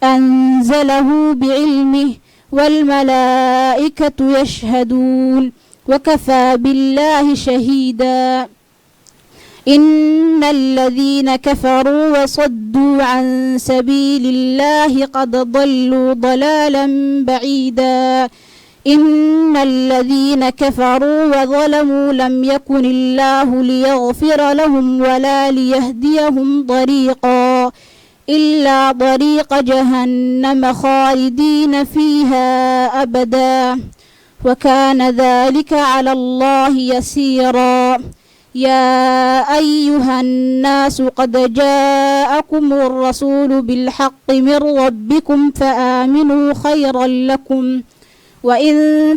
أنزله بعلمه والملائكة يشهدون وكفى بالله شهيدا إن الذين كفروا وصدوا عن سبيل الله قد ضلوا ضلالا بعيدا إن الذين كفروا وظلموا لم يكن الله ليغفر لهم ولا ليهديهم طريقا إلا طريق جهنم خالدين فيها أبدا وكان ذلك على الله يسيرا يا أيها الناس قد جاءكم الرسول بالحق من ربكم فآمنوا خيرا لكم وإن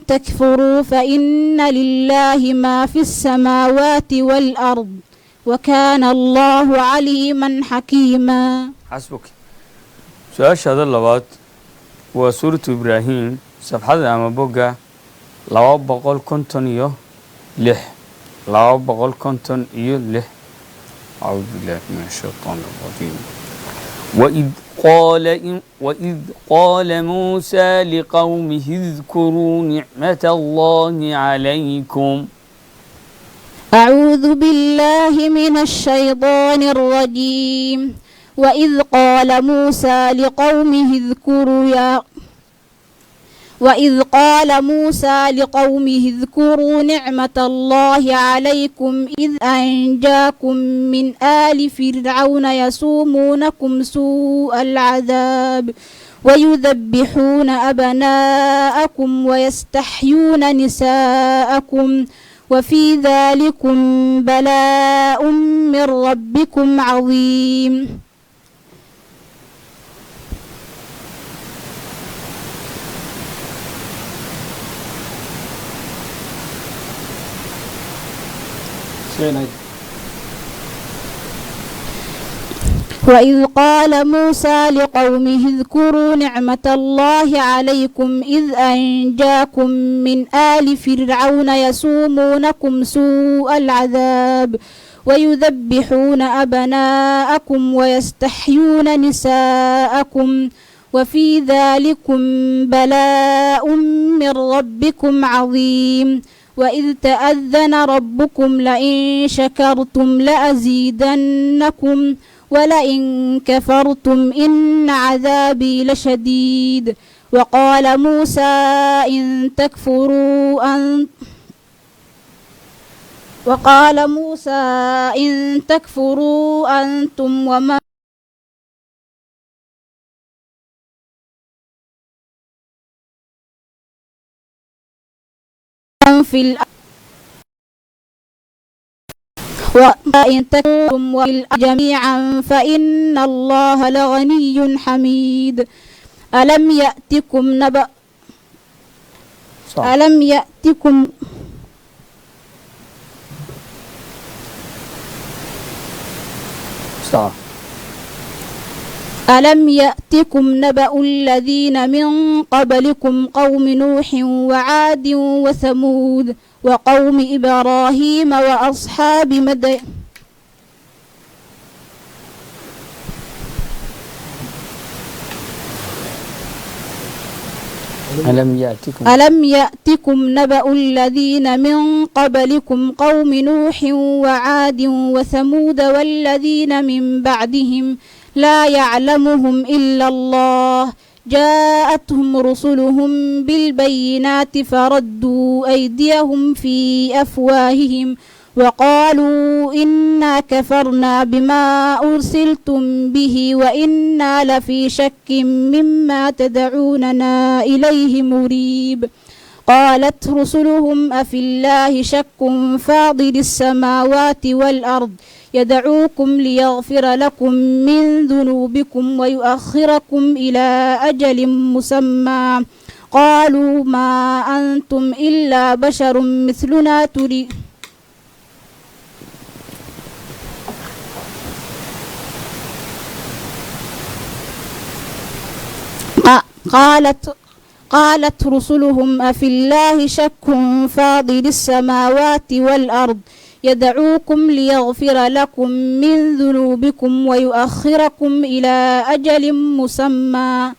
تكفروا فإن لله ما في السماوات والأرض وكان الله عليما حكيما. حسبك. سؤال هذا اللوات وسورة إبراهيم صفحة أما بقى لو بقول كنتن لح لو بقول كنتن لح أعوذ بالله من الشيطان الرجيم. وإذ قال موسى لقومه اذكروا نعمة الله عليكم. أعوذ بالله من الشيطان الرجيم. وإذ قال موسى لقومه وإذ قال موسى لقومه اذكروا نعمة الله عليكم إذ أنجاكم من آل فرعون يسومونكم سوء العذاب ويذبحون أبناءكم ويستحيون نساءكم وفي ذلكم بلاء من ربكم عظيم. وإذ قال موسى لقومه اذكروا نعمة الله عليكم إذ أنجاكم من آل فرعون يسومونكم سوء العذاب ويذبحون أبناءكم ويستحيون نساءكم وفي ذلكم بلاء من ربكم عظيم. وإذ تأذن ربكم لئن شكرتم لأزيدنكم ولئن كفرتم إن عذابي لشديد. وقال موسى إن تكفروا أنتم ومن في الأرض وإن تكفروا جميعا فإن الله لغني حميد. ألم يأتكم نبأ الذين من قبلكم قوم نوح وعاد وثمود وقوم إبراهيم وأصحاب مدين ألم يأتكم نبأ الذين من قبلكم قوم نوح وعاد وثمود والذين من بعدهم لا يعلمهم إلا الله جاءتهم رسلهم بالبينات فردوا أيديهم في أفواههم وقالوا إنا كفرنا بما أرسلتم به وإنا لفي شك مما تدعوننا إليه مريب. قالت رسلهم أفي الله شك فاضل السماوات والأرض يدعوكم ليغفر لكم من ذنوبكم ويؤخركم إلى أجل مسمى قالوا ما أنتم إلا بشر مثلنا قالت رسلهم أفي الله شك فاضل السماوات والأرض يدعوكم ليغفر لكم من ذنوبكم ويؤخركم إلى أجل مسمى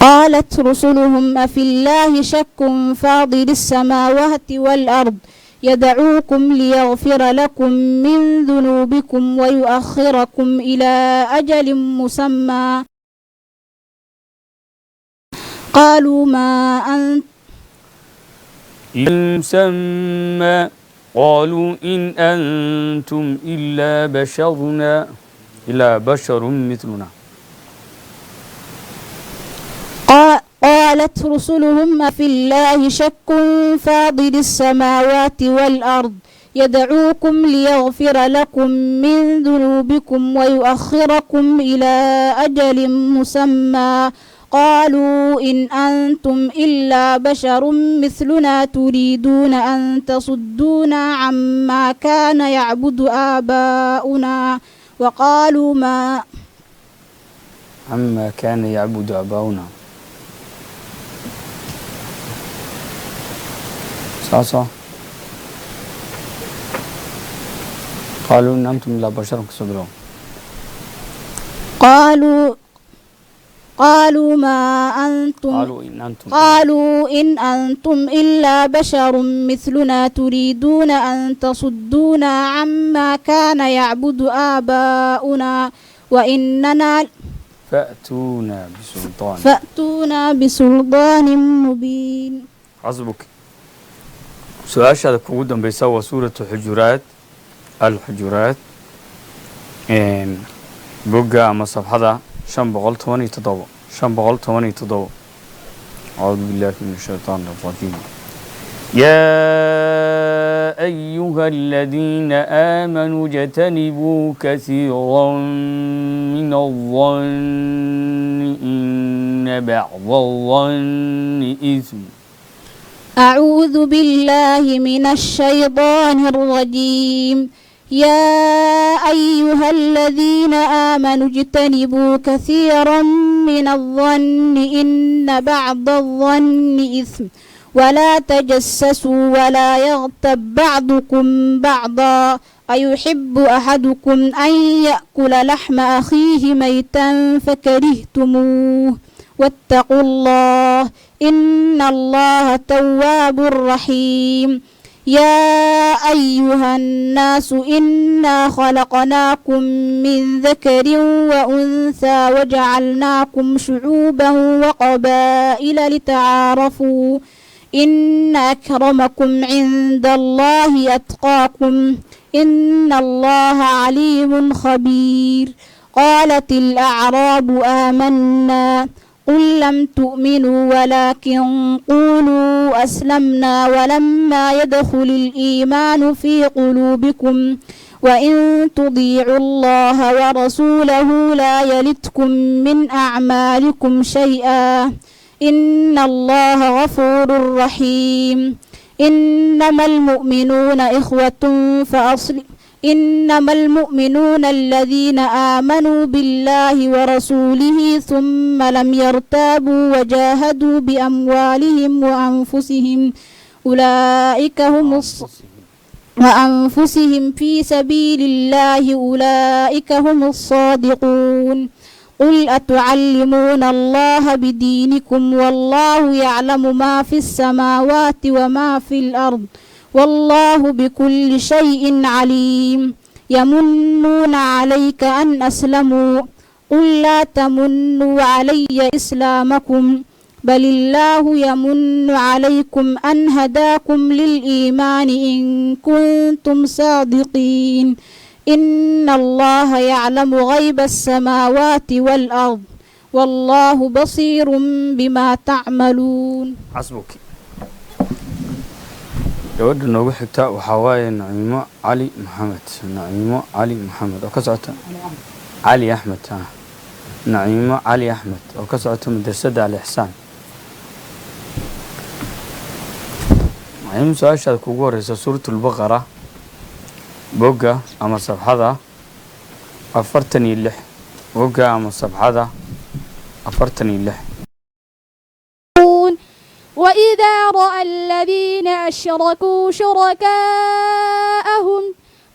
قالت رسلهم أفي الله شك فاضل السماوات والأرض يدعوكم ليغفر لكم من ذنوبكم ويؤخركم إلى أجل مسمى قالوا ما أنت مسمى قالوا إن أنتم إلا بشر مثلنا قالت رسلهم أفي الله شك فاضل السماوات والأرض يدعوكم ليغفر لكم من ذنوبكم ويؤخركم إلى أجل مسمى قالوا إن أنتم إلا بشر مثلنا تريدون أن تصدونا عما كان يعبد آباؤنا وقالوا ما عما كان يعبد آباؤنا صح قالوا إن أنتم إلا بشر مثلنا قالوا إن أنتم إلا بشر مثلنا تريدون أن تصدونا عما كان يعبد آباؤنا وقالوا ما صدرهم. قالوا إن أنتم إلا بشر مثلنا. صح صح. قالوا إن أنتم إلا بشر مثلنا. قالوا قالوا ما أنتم قالوا إن أنتم إلا بشر مثلنا تريدون أن تصدونا عما كان يعبد آباؤنا وإننا فأتونا بسلطان مبين. حسبك. سؤال هذا كودا بيسوى سورة الحجرات بوجا أما صفحة شن بقول ثواني تضوء. أعوذ بالله من الشيطان الرجيم. يا أيها الذين آمنوا اجتنبوا كثيرا من الظن إن بعض الظن إثم. أعوذ بالله من الشيطان الرجيم. يا أيها الذين آمنوا اجتنبوا كثيرا من الظن إن بعض الظن إثم ولا تجسسوا ولا يغتب بعضكم بعضا أيحب أحدكم أن يأكل لحم أخيه ميتا فكرهتموه واتقوا الله إن الله تواب رحيم. يا أيها الناس إنا خلقناكم من ذكر وأنثى وجعلناكم شعوبا وقبائل لتعارفوا إن أكرمكم عند الله أتقاكم إن الله عليم خبير. قالت الأعراب آمنا قل لم تؤمنوا ولكن قولوا أسلمنا ولما يدخل الإيمان في قلوبكم وإن تطيعوا الله ورسوله لا يلتكم من أعمالكم شيئا إن الله غفور رحيم. إنما المؤمنون الذين آمنوا بالله ورسوله ثم لم يرتابوا وجاهدوا بأموالهم وأنفسهم في سبيل الله أولئك هم الصادقون. قل أتعلمون الله بدينكم والله يعلم ما في السماوات وما في الأرض والله بكل شيء عليم. يمنون عليك أن أسلموا قل لا تمنوا علي إسلامكم بل الله يمن عليكم أن هداكم للإيمان إن كنتم صادقين. إن الله يعلم غيب السماوات والأرض والله بصير بما تعملون. حسبك. يود إنه حتى وحواي نعيمة علي محمد وكسرته علي أحمد نعيمة علي أحمد وكسرته مدرسة الإحسان. نعيمة سؤال شاد كوجور سورة البقرة بوجا أما صفحة أفرتني اللح بوجا أما صفحة أفرتني اللح. وإذا رأى الذين أشركوا شركاءهم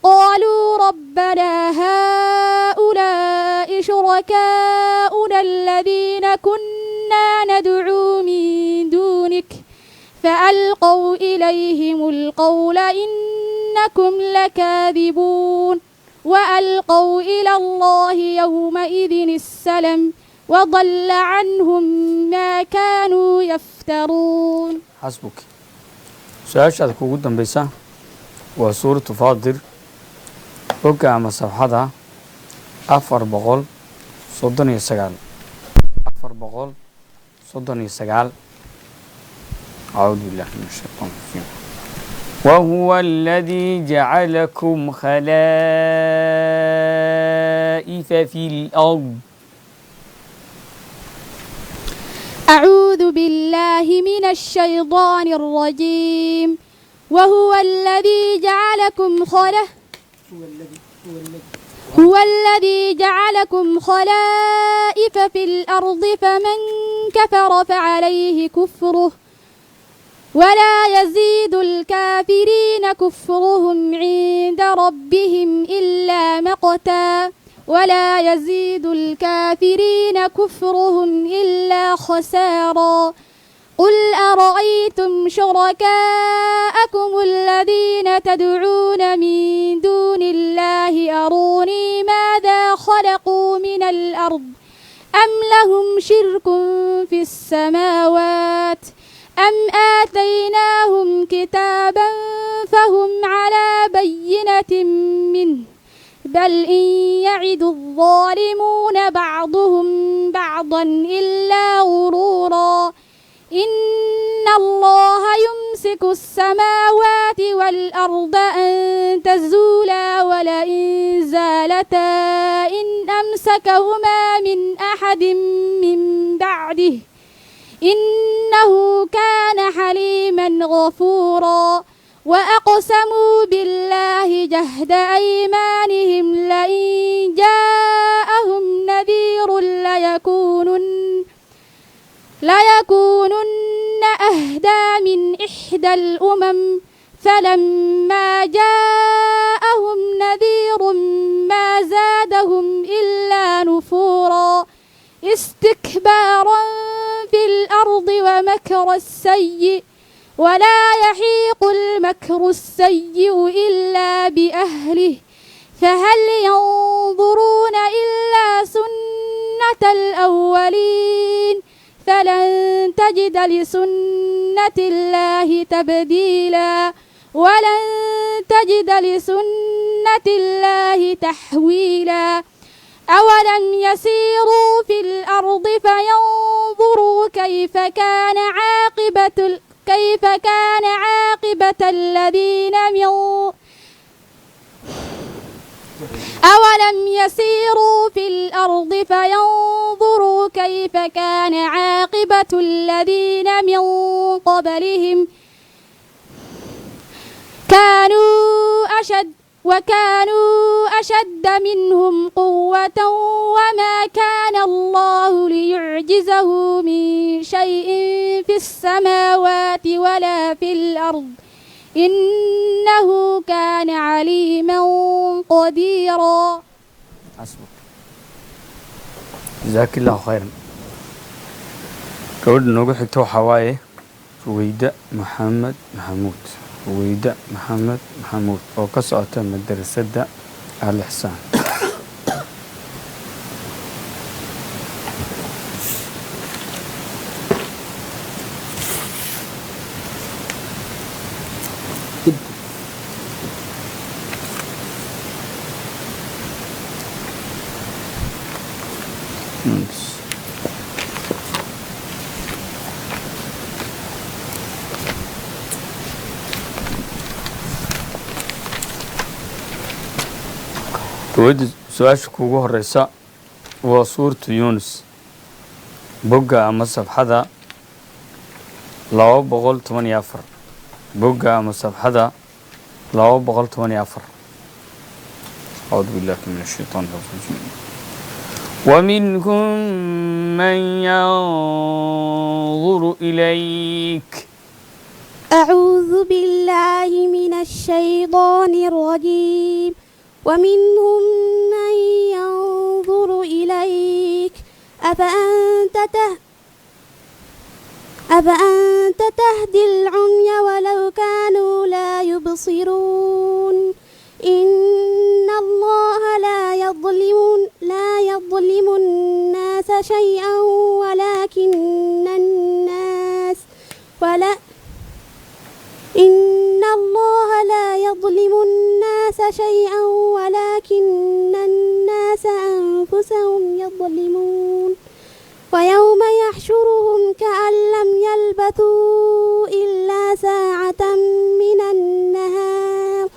قالوا ربنا هؤلاء شركاؤنا الذين كنا ندعو من دونك فألقوا إليهم القول إنكم لكاذبون وألقوا إلى الله يومئذ السلم وضل عنهم ما كانوا يفترون. حسبك. سؤال شاد كوجود بيسا وسورة فاضر بقى مع صفحة أفر بقول صدني السجال أعوذ بالله من الشيطان الرجيم. وهو الذي جعلكم خلائف في الأرض. أعوذ بالله من الشيطان الرجيم. وهو الذي جعلكم خلائف في الأرض فمن كفر فعليه كفره ولا يزيد الكافرين كفرهم عند ربهم إلا مقتا ولا يزيد الكافرين كفرهم إلا خسارا قل أرأيتم شركاءكم الذين تدعون من دون الله أروني ماذا خلقوا من الأرض أم لهم شرك في السماوات أم آتيناهم كتابا فهم على بينة منه بل إن يعد الظالمون بعضهم بعضا إلا غرورا إن الله يمسك السماوات والأرض أن تزولا ولئن زالتا إن أمسكهما من أحد من بعده إنه كان حليما غفورا وأقسموا بالله جهد أيمانهم لئن جاءهم نذير ليكونن أهدى من إحدى الأمم فلما جاءهم نذير ما زادهم إلا نفورا استكبارا في الأرض ومكر السيء ولا يحيق المكر السيء إلا بأهله فهل ينظرون إلا سنة الأولين فلن تجد لسنة الله تبديلا ولن تجد لسنة الله تحويلا أولم يسيروا في الأرض فينظروا كيف كان عاقبة الذين من أولم يسيروا في الأرض فينظروا كيف كان عاقبة الذين من قبلهم كانوا أشد منهم قوة وما كان الله ليعجزه من شيء في السماوات ولا في الأرض إنه كان عليما قديرا. جزاك الله خيرا. gabadha noogu xigta waxaa waaye Ruwayda Maxamed Maxamuud oo ka socota madrasada Al Ihsan. su-aasha kuugu horeysa waa suuratu Yunus bogga ama safxada 214 bogga ama safxada 214 أعوذ بالله من الشيطان الرجيم ومنهم من ينظر إليك أعوذ بالله من الشيطان الرجيم ومنهم من ينظر إليك أفأنت تهدي العمي ولو كانوا لا يبصرون إن الله لا يظلم الناس شيئا ولكن الناس أنفسهم يظلمون ويوم يحشرهم كأن لم يلبثوا إلا ساعة من النهار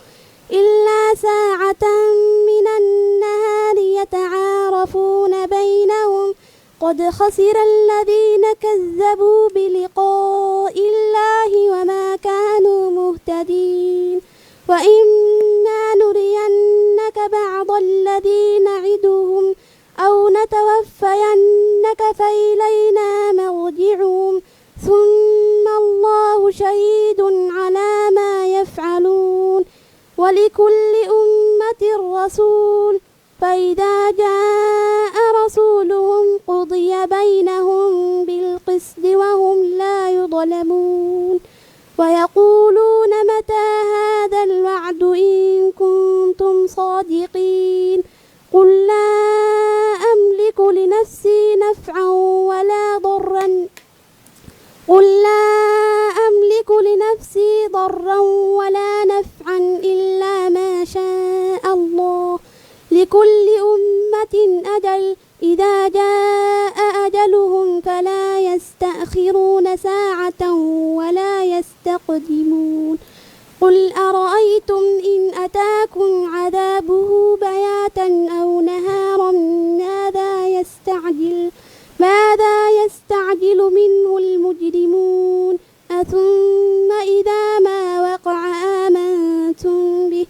يتعارفون بينهم قد خسر الذين كذبوا بلقاء الله وما كانوا مهتدين وإما نرينك بعض الذي نعدهم أو نتوفينك فإلينا مرجعهم ثم الله شهيد على ما يفعلون ولكل أمة رسول فإذا جاء رسولهم قضي بينهم بالقسط وهم لا يظلمون ويقولون متى هذا الوعد إن كنتم صادقين قل لا أملك لنفسي نفعا ولا ضرا ولا نفعا إلا ما شاء الله لكل أمة أجل إذا جاء أجلهم فلا يستأخرون ساعة ولا يستقدمون قل أرأيتم إن أتاكم عذابه بياتا أو نهارا ماذا يستعجل منه المجرمون ثم إذا ما وقع آمنتم به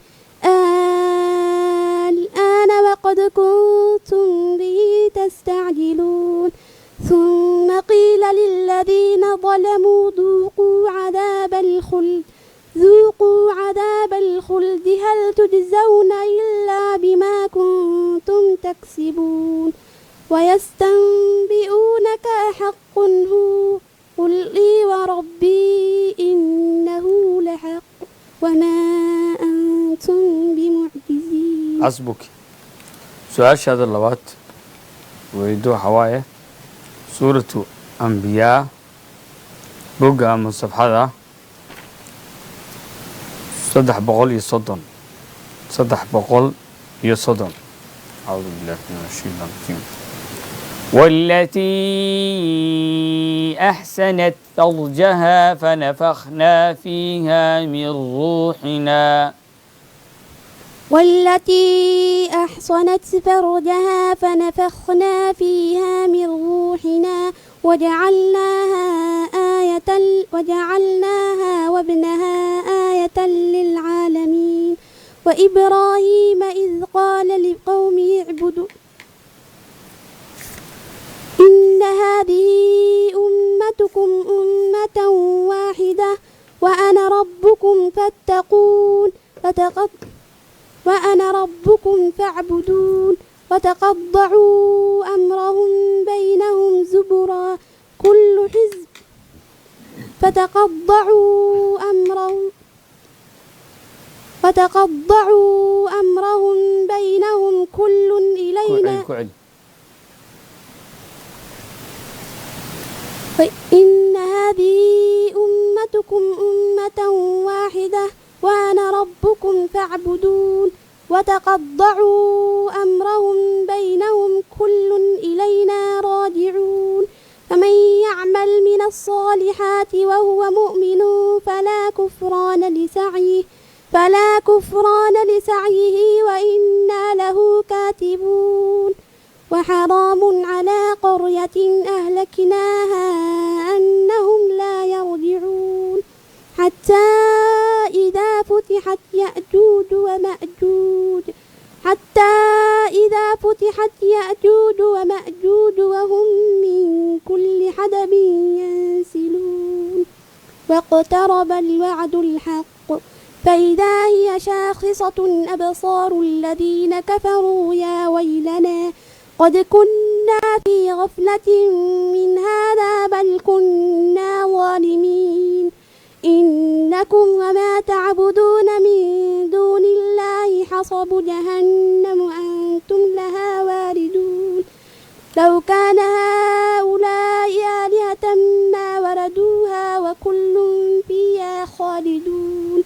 الآن وقد كنتم به تستعجلون ثم قيل للذين ظلموا ذوقوا عذاب الخلد هل تجزون إلا بما كنتم تكسبون ويستنبئونك أحق هو قل لي وربي إنه لحق وما أنتم بمعجزين. حسبك. سؤال شهادة اللوات ويدو حواية سورة أنبياء بقى من صفحة 300 أعوذ بالله من الشيطان الرجيم. والتي أحسنت فرجها فنفخنا فيها من روحنا والتي أحصنت فرجها فنفخنا فيها من روحنا وجعلناها وابنها آية للعالمين وإبراهيم إذ قال لقومه اعبدوا إن هذه أمتكم أمة واحدة وأنا ربكم فاتقون فاعبدون وتقطعوا أمرهم بينهم زبرا كل حزب فتقطعوا أمرهم بينهم كل إلينا فإن هذه أمتكم أمة واحدة وأنا ربكم فاعبدون وتقطعوا أمرهم بينهم كل إلينا راجعون فمن يعمل من الصالحات وهو مؤمن فلا كفران لسعيه وإنا له كاتبون وحرام على قرية أهلكناها أنهم لا يرجعون حتى إذا فتحت يأجوج ومأجوج وهم من كل حدب ينسلون واقترب الوعد الحق فإذا هي شاخصة أبصار الذين كفروا يا ويلنا قد كنا في غفلة من هذا بل كنا ظالمين إنكم وما تعبدون من دون الله حصب جهنم أنتم لها واردون لو كان هؤلاء آلهة ما وردوها وكل فيها خالدون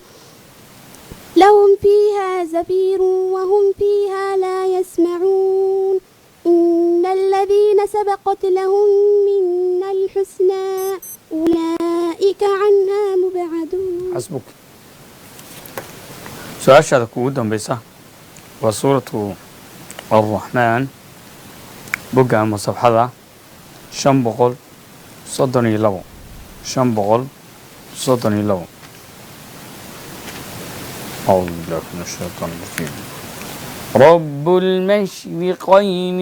لهم فيها زفير وهم فيها لا يسمعون إن الذين سبقت لهم منا الحسنى أولئك عنها مبعدون. حسبك. سؤال شهادة كودن بيسا وسورة الرحمن بقى من صفحة 532 أعوذ بالله من الشيطان الرجيم. رب المشرقين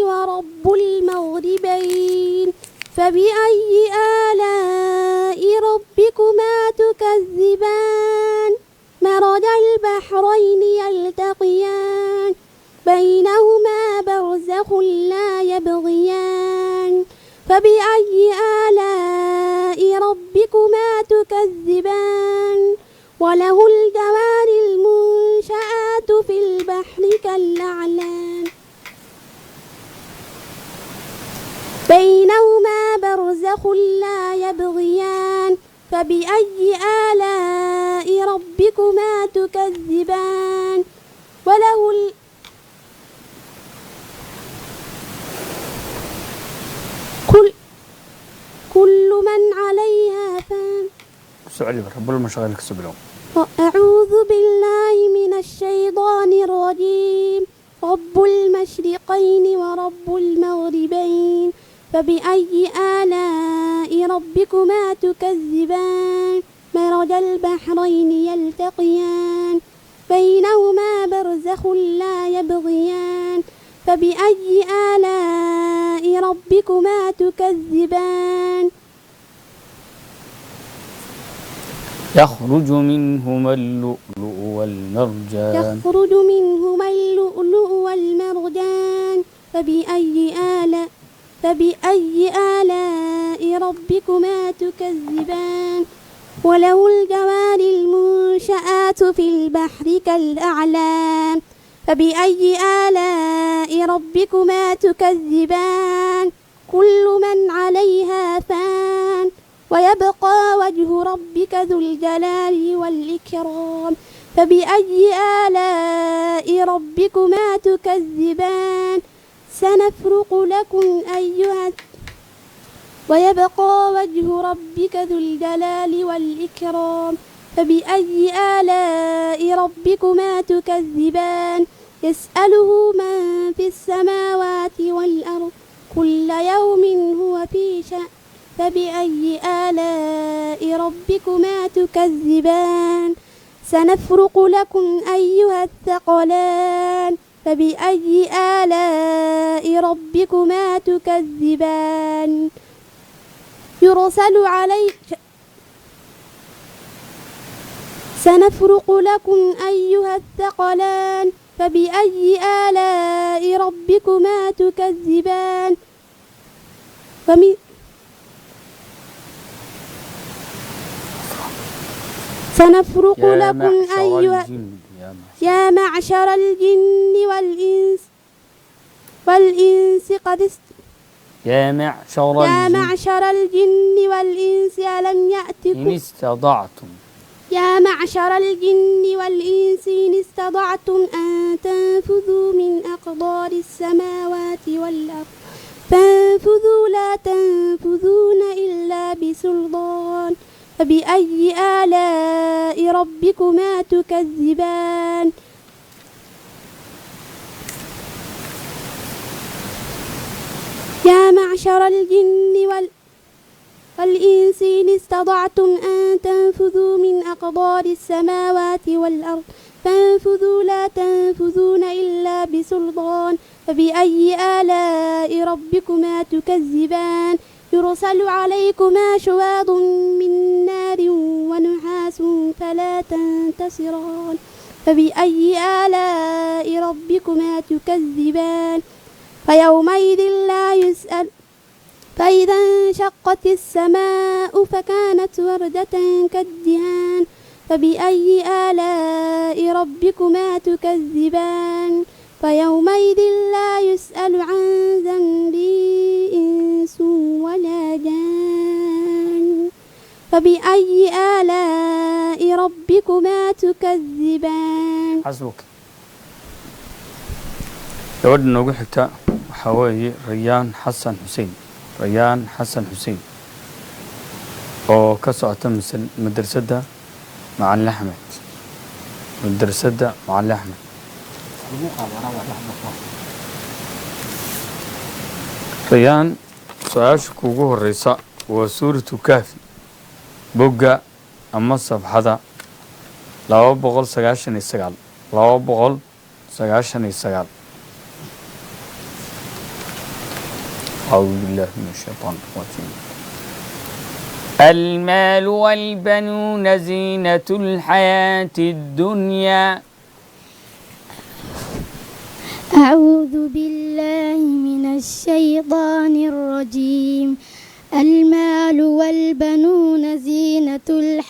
ورب المغربين فبأي آلاء ربكما تكذبان تكذبان وله الجوار المنشآت في البحر كالأعلام بينهما برزخ لا يبغيان فبأي آلاء ربكما تكذبان وله كل من عليها فان سؤالي رب المشاغل كسبلهم. أعوذ بالله من الشيطان الرجيم رب المشرقين ورب المغربين فبأي آلاء ربكما تكذبان مرج البحرين يلتقيان بينهما برزخ لا يبغيان فبأي آلاء ربكما تكذبان يخرج منهما اللؤلؤ والمرجان يخرج منهما اللؤلؤ والمرجان فبأي آلاء ربكما تكذبان وله الجوار المنشآت في البحر كالأعلام فبأي آلاء ربكما تكذبان كل من عليها فان ويبقى وجه ربك ذو الجلال والإكرام فبأي آلاء ربكما تكذبان سنفرق لكم أيها ويبقى وجه ربك ذو الجلال والإكرام فبأي آلاء ربكما تكذبان يسأله من في السماوات والأرض كل يوم هو في شأن فبأي آلاء ربكما تكذبان سنفرق لكم أيها الثقلان فبأي آلاء ربكما تكذبان يرسل عليك سنفرق لكم أيها الثقلان فبأي آلاء ربكما تكذبان سنفرق لكم أيها يا معشر الجن والإنس قد يا معشر الجن والإنس ألم يأتكم إن استطعتم يا معشر الجن والإنس إن استطعتم أن تنفذوا من أقدار السماوات والأرض فانفذوا لا تنفذون إلا بسلطان فبأي آلاء ربكما تكذبان يا معشر الجن والإنس إن استطعتم أن تنفذوا من أقدار السماوات والأرض فانفذوا لا تنفذون إلا بسلطان فبأي آلاء ربكما تكذبان يرسل عليكما شواظ من نار ونحاس فلا تنتصران فبأي آلاء ربكما تكذبان فيومئذ لا يسأل فإذا انشقت السماء فكانت وردة كالدهان فبأي آلاء ربكما تكذبان فيومئذ لا يسأل عن ذنبه إنس ولا جان فبأي آلاء ربكما تكذبان حسبك gabadha noogu xigta waxaa weeye Rayaan Xasan Xuseen oo ka socota madrasadda Macallin Axmed Rayaan su'aasha kuugu horeysa waa suuratu Kahfi bogga ama safxada 299 أعوذ بالله من الشيطان الرجيم المال والبنون زينة الحياة الدنيا أعوذ بالله من الشيطان الرجيم المال والبنون زينة الحياة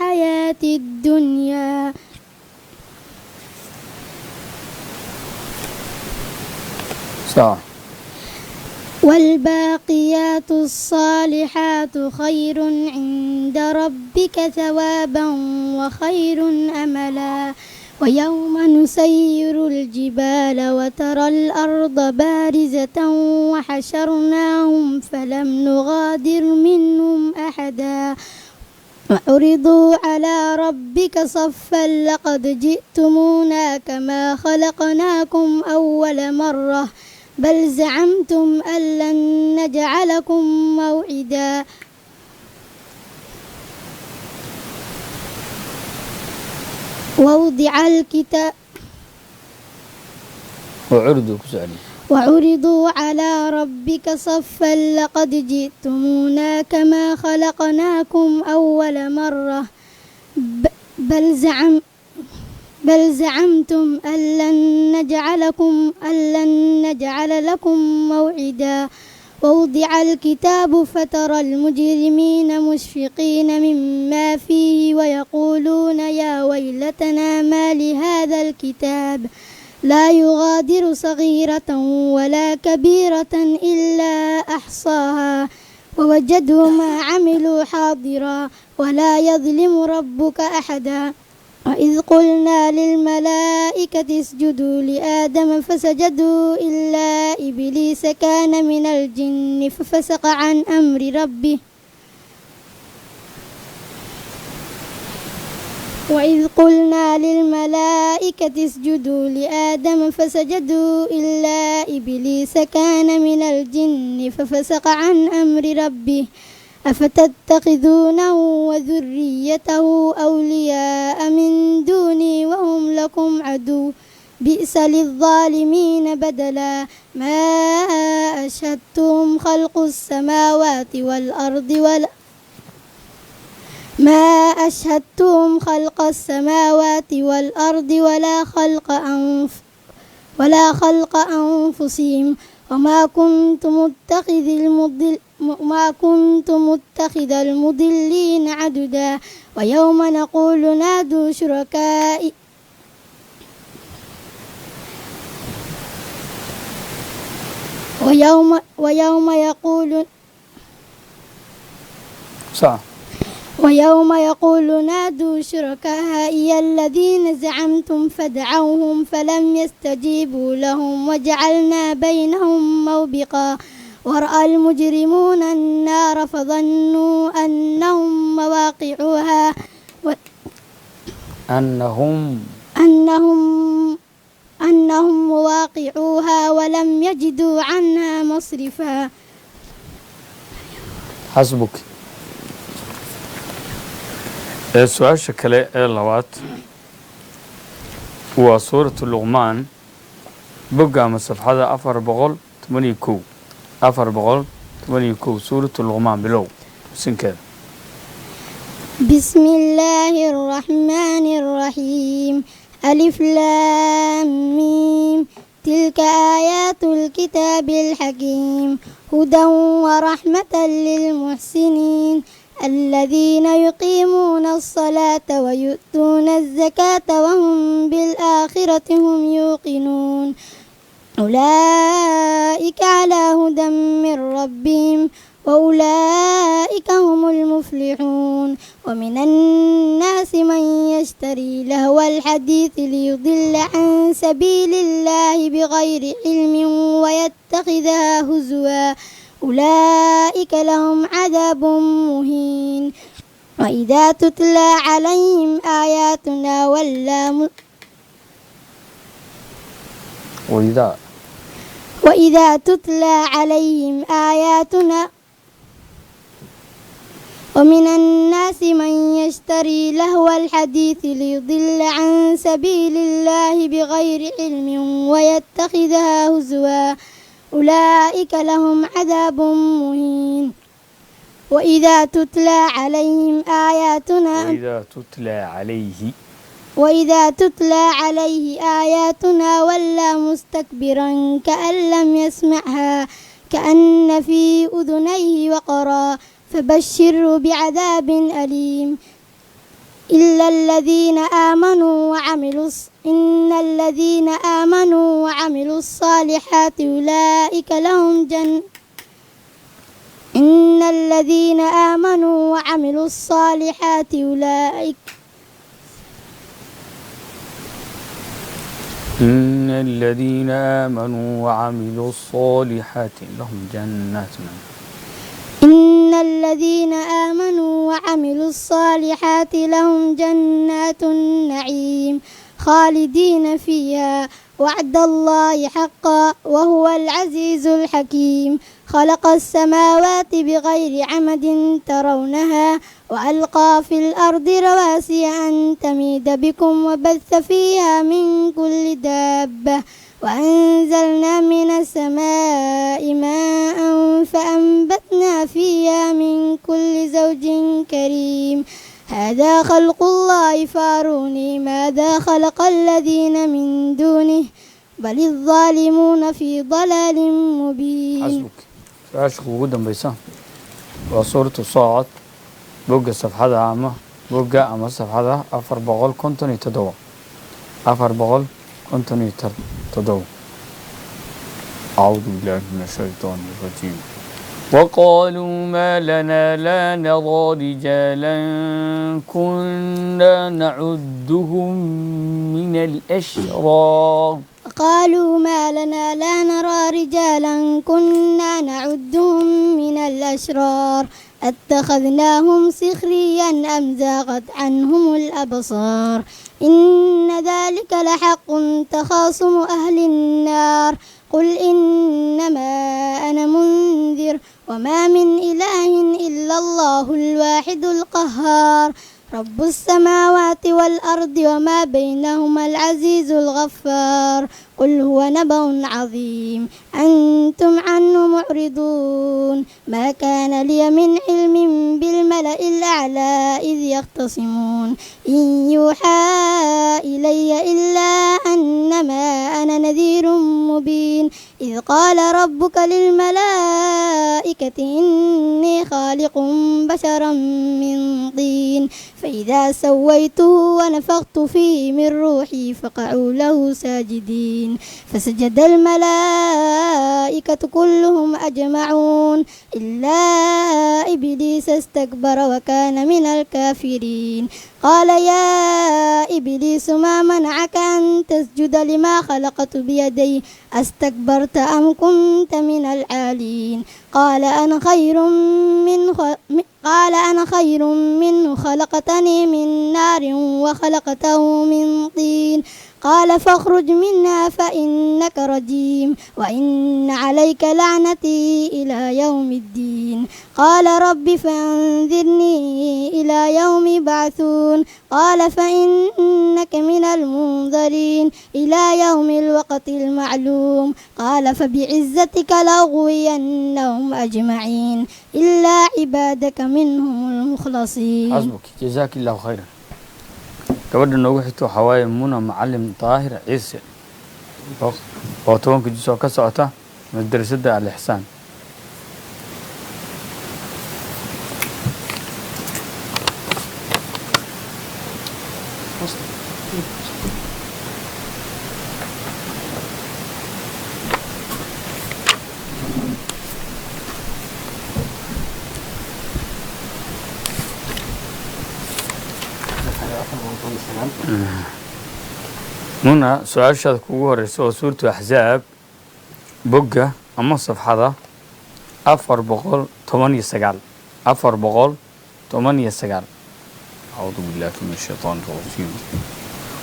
صح. والباقيات الصالحات خير عند ربك ثوابا وخير أملا ويوم نسير الجبال وترى الأرض بارزة وحشرناهم فلم نغادر منهم أحدا وعرضوا على ربك صفا لقد جئتمونا كما خلقناكم أول مرة بل زعمتم أن لن نجعلكم موعدا ووضع الكتاب وعرضوا على ربك صفا لقد جئتمونا كما خلقناكم أول مرة بل زعمتم أن لن نجعل لكم موعدا ووضع الكتاب فترى المجرمين مشفقين مما فيه ويقولون يا ويلتنا ما لهذا الكتاب لا يغادر صغيرة ولا كبيرة إلا أحصاها ووجدوا ما عملوا حاضرا ولا يظلم ربك أحدا وإذ قلنا للملائكة اسجدوا لآدم فسجدوا إلا إبليس كان من الجن ففسق عن أمر ربه وإذ قلنا للملائكة اسجدوا لآدم فسجدوا إلا إبليس كان من الجن ففسق عن أمر ربه أفتتخذونه وذريته أولياء من دوني وهم لكم عدو بئس للظالمين بدلا ما أشهدتهم خلق السماوات والأرض ولا خلق أنفسهم وما كنت متخذ المضلين عددا ويوم نقول نادوا شركائي ويوم يقول نادوا شركائي الذين زعمتم فدعوهم فلم يستجيبوا لهم وجعلنا بينهم موبقا ورأى المجرمون النار فظنوا أنهم مواقعوها ولم يجدوا عنها مصرفا. حسبك. السؤال شكله اللوات وصورة اللغمان بقى من صفحة 482 سورة اللغمان بلو سنكر. بسم الله الرحمن الرحيم ألف لام ميم تلك آيات الكتاب الحكيم هدى ورحمة للمحسنين الذين يقيمون الصلاة ويؤتون الزكاة وهم بالآخرة هم يوقنون أولئك على هدى من ربهم وأولئك هم المفلحون ومن الناس من يشتري لهو الحديث ليضل عن سبيل الله بغير علم ويتخذها هزوا أولئك لهم عذاب مهين وإذا تتلى عليهم آياتنا وإذا تتلى عليهم آياتنا ومن الناس من يشتري لهو الحديث ليضل عن سبيل الله بغير علم ويتخذها هزوا أولئك لهم عذاب مهين وإذا تتلى عليهم آياتنا ولى مستكبرا كأن لم يسمعها كأن في أذنيه وقرا فبشره بعذاب أليم إن الذين آمنوا وعملوا الصالحات أولئك لهم جنات إن الذين آمنوا وعملوا الصالحات أولئك إن الذين آمنوا وعملوا الصالحات لهم جنات إن الذين آمنوا وعملوا الصالحات لهم جنات النعيم خالدين فيها وعد الله حقا وهو العزيز الحكيم خلق السماوات بغير عمد ترونها وألقى في الأرض رواسي أن تميد بكم وبث فيها من كل دابة وأنزلنا من السماء ماء فأنبتنا فيها من كل زوج كريم هذا خلق الله فاروني ماذا خلق الذين من دونه بل الظالمون في ضلال مبين حسبك سؤالك ugu dambaysa waa suuratu Saad bogga safxada ama safxada 457 أعوذ بالله من الشيطان الرجيم وقالوا ما لنا لا نرى رجالا كنا نعدهم من الأشرار قالوا ما لنا لا نرى رجالا كنا نعدهم من الأشرار اتخذناهم سخريا أم زاغت عنهم الأبصار إن ذلك لحق تخاصم أهل النار قل إنما أنا منذر وما من إله إلا الله الواحد القهار رب السماوات والأرض وما بينهما العزيز الغفار قل هو نبأ عظيم أنتم عنه معرضون ما كان لي من علم بالملأ الأعلى إذ يختصمون إن يوحى إلي إلا أنما أنا نذير مبين إذ قال ربك للملائكة إني خالق بشرا من طين فإذا سويته ونفخت فيه من روحي فقعوا له ساجدين فسجد الملائكة كلهم أجمعون إلا إبليس استكبر وكان من الكافرين قال يا إبليس ما منعك أن تسجد لما خلقت بيدي أستكبرت أم كنت من العالين قال أنا خير منه خلقتني من نار وخلقته من طين قال فاخرج منها فإنك رجيم وإن عليك لعنتي إلى يوم الدين قال رب فانذرني إلى يوم يبعثون قال فإنك من المنذرين إلى يوم الوقت المعلوم قال فبعزتك لأغوينهم أجمعين إلا عبادك منهم المخلصين حسبك جزاك الله خيرا gabadha noogu xigto waxaa waaye Muna Macallim Daahir Ciise oo 10 juz oo ka socota madrasada Al-Ihsaan Muna su'aashaada kugu horeyso oo suurtu Axzaab bogga ama safxada 419 أعوذ بالله من الشيطان الرجيم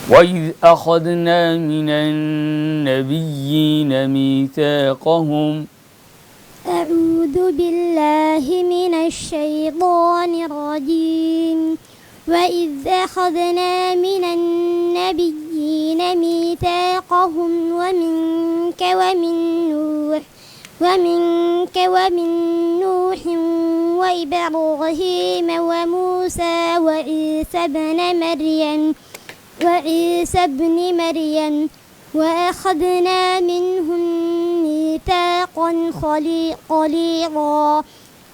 وإذ أخذنا من النبيين ميثاقهم أعوذ بالله من الشيطان الرجيم وإذ أخذنا من النبيين ميثاقهم ومنك ومن نوح وإبراهيم وموسى وعيسى ابن مريم وأخذنا منهم ميثاقا غليظا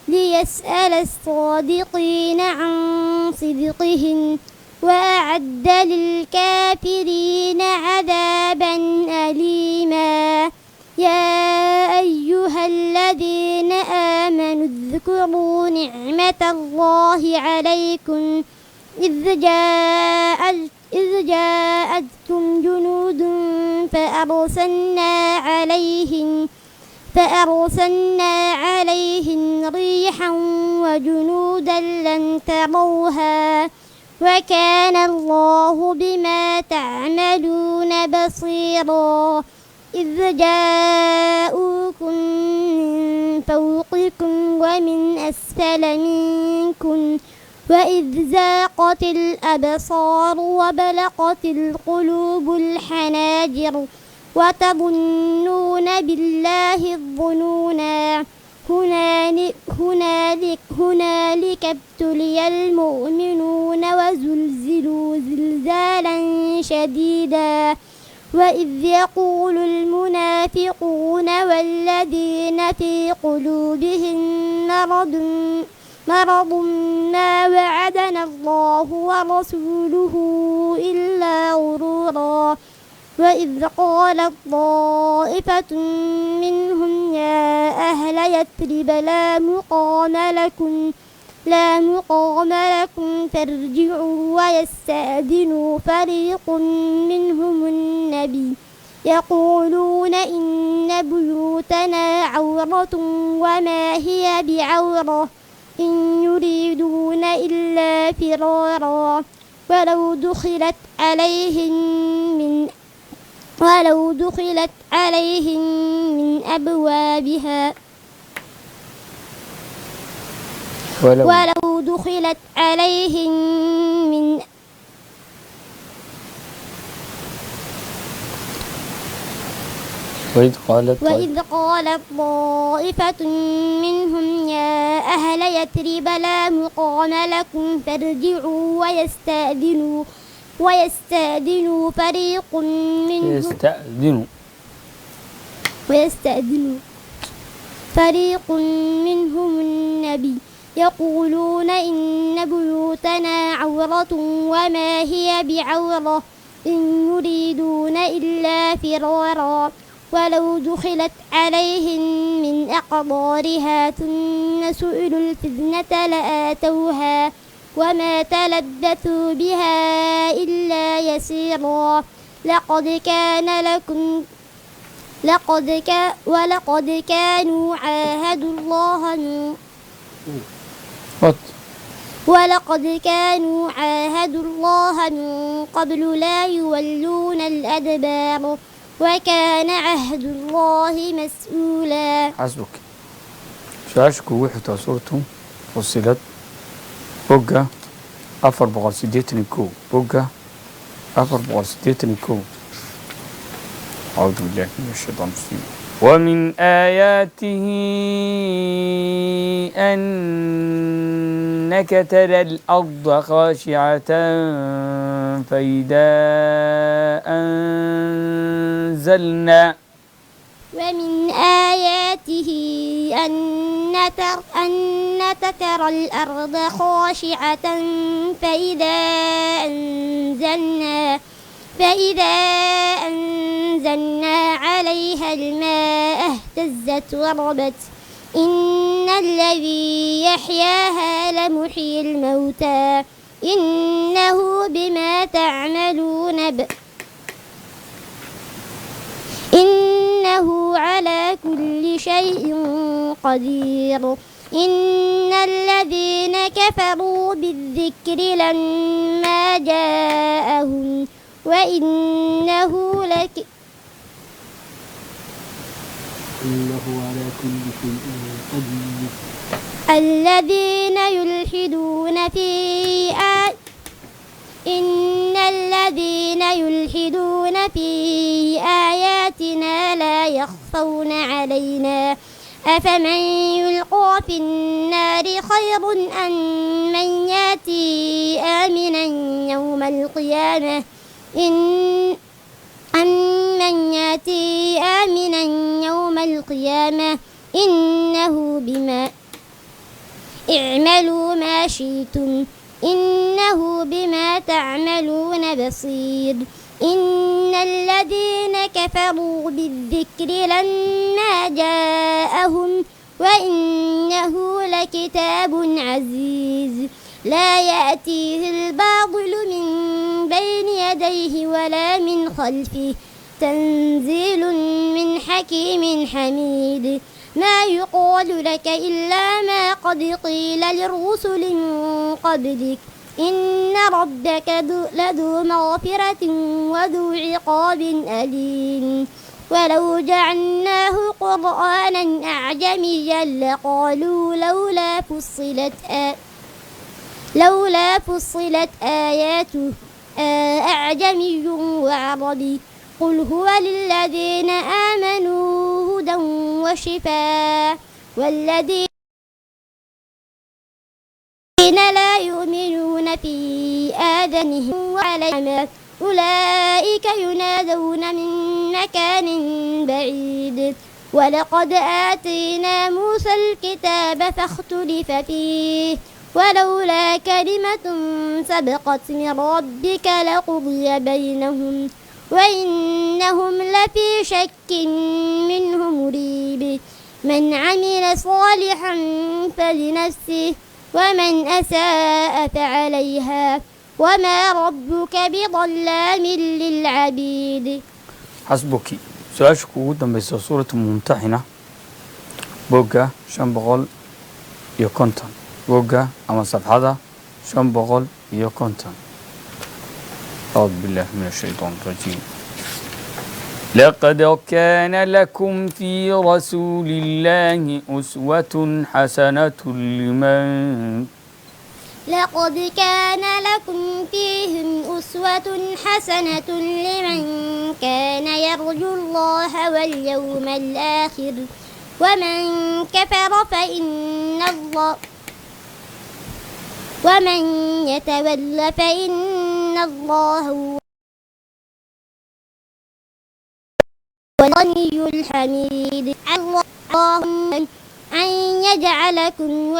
ليسأل الصادقين عن صدقهم وأعد للكافرين عذابا أليما يا أيها الذين آمنوا اذكروا نعمة الله عليكم إذ جاءتكم جنود فأرسلنا عليهم ريحا وجنودا لم تروها وكان الله بما تعملون بصيرا إذ جاءوكم من فوقكم ومن أسفل منكم وإذ زاقت الأبصار وبلغت القلوب الحناجر وتظنون بالله الظنونا هنالك ابتلي المؤمنون وزلزلوا زلزالا شديدا وإذ يقول المنافقون والذين في قلوبهم مرض ما وعدنا الله ورسوله إلا غرورا وإذ قالت طائفة منهم يا أهل يثرب لا مقام لكم فارجعوا ويستأذنوا فريق منهم النبي يقولون إن بيوتنا عورة وما هي بعورة إن يريدون إلا فرارا ولو دخلت عليهم من أبوابها ولو دخلت عليهم من وإذ قالت طائفة منهم يا أهل يثرب لا مقام لكم فارجعوا ويستأذنوا فريق منهم النبي يقولون إن بيوتنا عورة وما هي بعورة إن يريدون إلا فرارا ولو دخلت عليهم من أقطارها ثم سئلوا الفتنة لآتوها وما تلبثوا بها إلا يسيرا ولقد كانوا عاهدوا الله من قبل لا يولون الأدبار وكان عهد الله مسؤولا. حسبك. سؤالك وحدة صورته فصلت بوجا أفر بقول سديتني كو بوجا أفر بقول سديتني كو. أعوذ بالله من الشيطان الرجيم. ومن آياته أنك ترى الأرض خاشعة فإذا أنزلنا ومن آياته أنك ترى الأرض خاشعة فإذا أنزلنا عليها الماء اهتزت وربت إن الذي يحياها لمحيي الموتى إنه بما تعملون إنه على كل شيء قدير. إن الذين كفروا بالذكر لما جاءهم وإنه على كل شيء قدير. الذين يلحدون في آياتنا لا يخفون علينا أفمن يلقى في النار خير أم من يأتي آمنا يوم القيامة إنه بما اعملوا ما شئتم إنه بما تعملون بصير إن الذين كفروا بالذكر لما جاءهم وإنه لكتاب عزيز لا يأتيه الباطل من بين يديه ولا من خلفه تنزيل من حكيم حميد ما يقال لك إلا ما قد قيل للرسل من قبلك إن ربك لذو مغفرة وذو عقاب أليم ولو جعلناه قرآنا أعجميا لقالوا لولا فصلت آياته أعجمي وعربي قل هو للذين آمنوا هدى وشفاء والذين لا يؤمنون في آذانهم وعليهم أولئك ينادون من مكان بعيد ولقد آتينا موسى الكتاب فاختلف فيه ولولا كلمة سبقت من ربك لقضي بينهم وإنهم لفي شك منه مريب من عمل صالحا فلنفسه ومن أساء فعليها وما ربك بظلام للعبيد. حسبك سؤالك قدام بس سورة ممتحنة بوجا شنبغل يكونتن بوجا أما صفحة شنبغل يكونتن. أعوذ بالله من الشيطان الرجيم. لقد كان لكم في رسول الله أسوة حسنة لمن لقد كان لكم فيهم أسوة حسنة لمن كان يرجو الله واليوم الآخر ومن كفر فإن الله ومن يتول فإن الله هو الغني الحميد. اللهم أن يجعلكم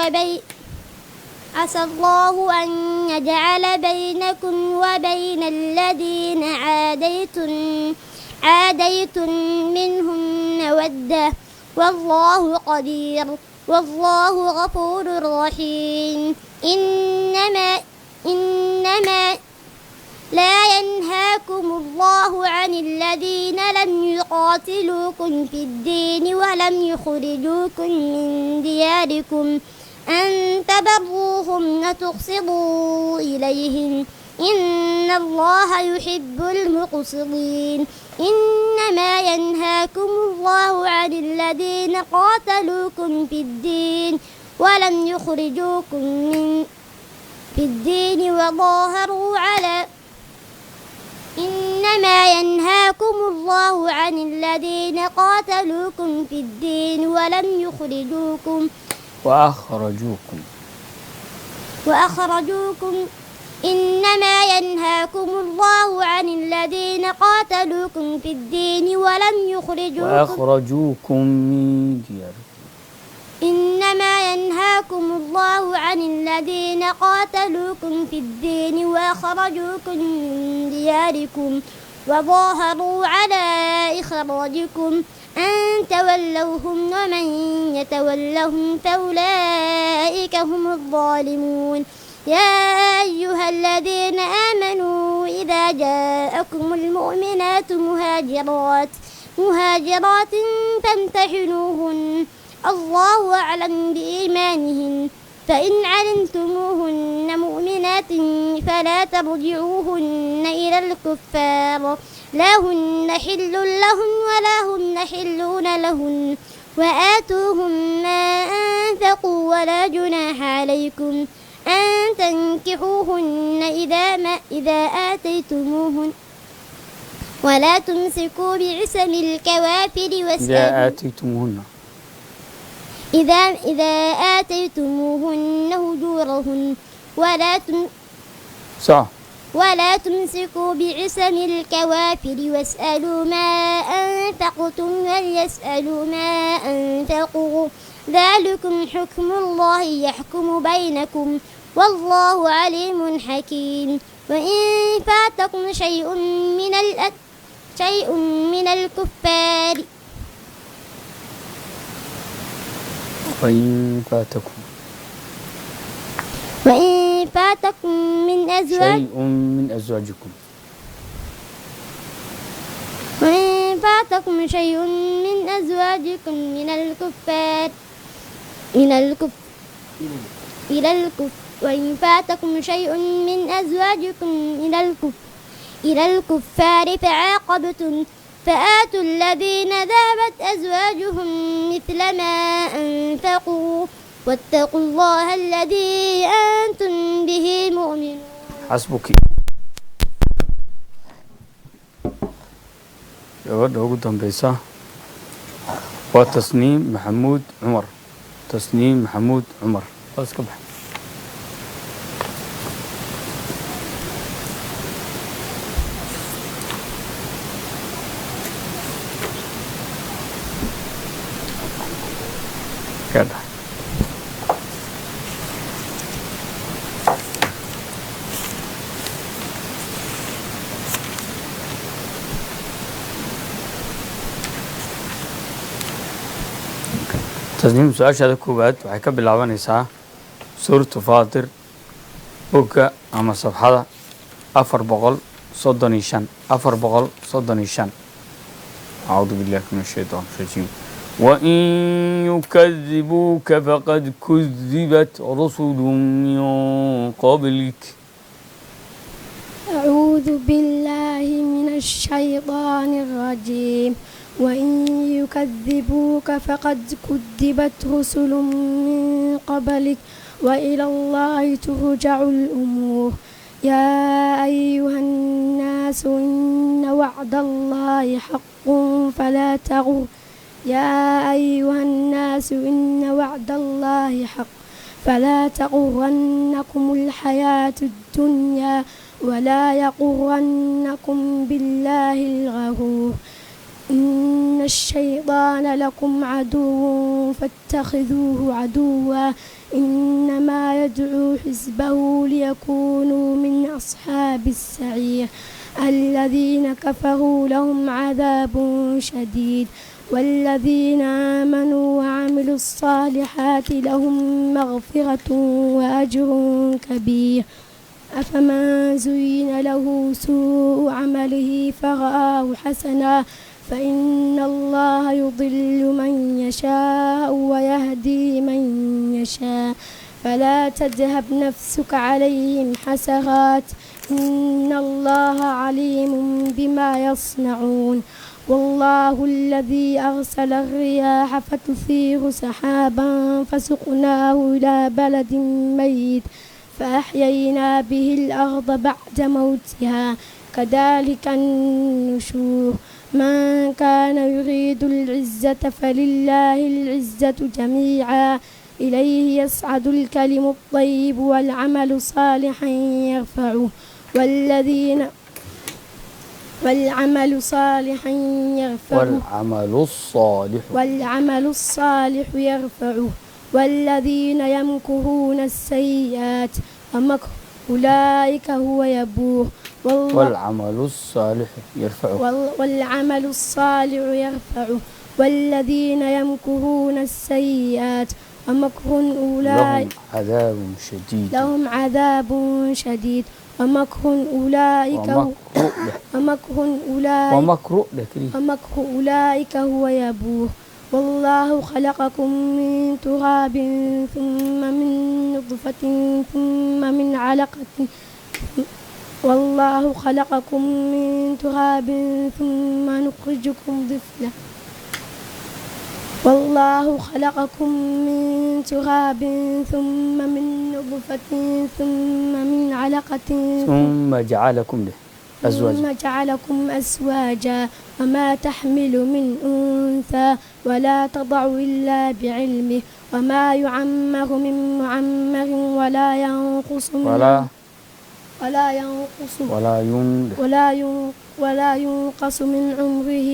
عسى الله أن يجعل بينكم وبين الذين عاديتم منهم مودة والله قدير والله غفور رحيم. إنما لا ينهاكم الله عن الذين لم يقاتلوكم في الدين ولم يخرجوكم من دياركم أن تبروهم وتقسطوا إليهم إن الله يحب المقسطين. إنما ينهاكم الله عن الذين قاتلوكم في الدين ولم يخرجوكم من في الدين وظاهروا على إنما ينهاكم الله عن الذين قاتلوكم في الدين ولم يخرجوكم وأخرجوكم إنما ينهاكم الله عن الذين قاتلوكم في الدين ولم وأخرجوكم من دياركم. إنما ينهاكم الله عن الذين قاتلوكم في الدين وأخرجوكم من دياركم وظاهروا على إخراجكم أن تولوهم ومن يتولهم فأولئك هم الظالمون. يا أيها الذين آمنوا إذا جاءكم المؤمنات مهاجرات فامتحنوهن الله أعلم بإيمانهن فإن علمتموهن مؤمنات فلا ترجعوهن إلى الكفار لا هن حل لهم ولا هم حلون لهن وآتوهم ما أنفقوا ولا جناح عليكم أن تنكحوهن إذا آتيتموهن ولا تمسكوا بعصم الكوافر إذا آتيتموهن هجورهن ولا تمسكوا بعصم الكوافر واسألوا ما أنفقتم وليسألوا ما أنفقوا ذلكم حكم الله يحكم بينكم والله عليم حكيم. وإن فاتكم شيء من الكفار وإن فاتكم من أزواج وإن فاتكم شيء من أزواجكم وإن فاتكم شيء من أزواجكم إلى الكفار فعاقبتم فآتوا الذين ذهبت أزواجهم مثل ما أنفقوا واتقوا الله الذي أنتم به مؤمنون. حسبك. gabadha ugu dambeysa waa Tasniim Maxamuud Cumar. Tasniim Maxamuud Cumar waa iska bax. Kada Tasniim su-aashaada koowaad waxay ka bilaabanaysaa suuratu Faatir bogga ama safxada 435 أعوذ بالله من الشيطان الرجيم. وإن يكذبوك فقد كذبت رسل من قبلك. أعوذ بالله من الشيطان الرجيم. وإن يكذبوك فقد كذبت رسل من قبلك وإلى الله ترجع الأمور. يا أيها الناس إن وعد الله حق فلا تغر يا أيها الناس إن وعد الله حق فلا تغرنكم الحياة الدنيا ولا يغرنكم بالله الغرور. إن الشيطان لكم عدو فاتخذوه عدوا إنما يدعو حزبه ليكونوا من أصحاب السعير. الذين كفروا لهم عذاب شديد والذين آمنوا وعملوا الصالحات لهم مغفرة وأجر كبير. أفمن زين له سوء عمله فرآه حسنا فإن الله يضل من يشاء ويهدي من يشاء فلا تذهب نفسك عليهم حسرات إن الله عليم بما يصنعون. والله الذي أرسل الرياح فتثير سحابا فسقناه إلى بلد ميت فأحيينا به الأرض بعد موتها كذلك النشور. من كان يريد العزة فلله العزة جميعا إليه يصعد الكلم الطيب والعمل صالحا يرفعه والعمل الصالح يرفعه والذين يمكرون السيئات ومكر أولئك هو يبور. والعمل الصالح يرفعه والذين يمكرون السيئات ومكر أولئك لهم عذاب شديد ومكر أولئك هو يبور. والله خلقكم من تراب ثم من نطفة ثم من علقة والله خلقكم من تراب ثم نخرجكم طفلا والله خلقكم من تراب ثم من نطفة ثم من علقة ثم جعلكم أزواجا وما تحمل من أنثى ولا تضع إلا بعلمه وما يعمر من معمر ولا ينقص من عمره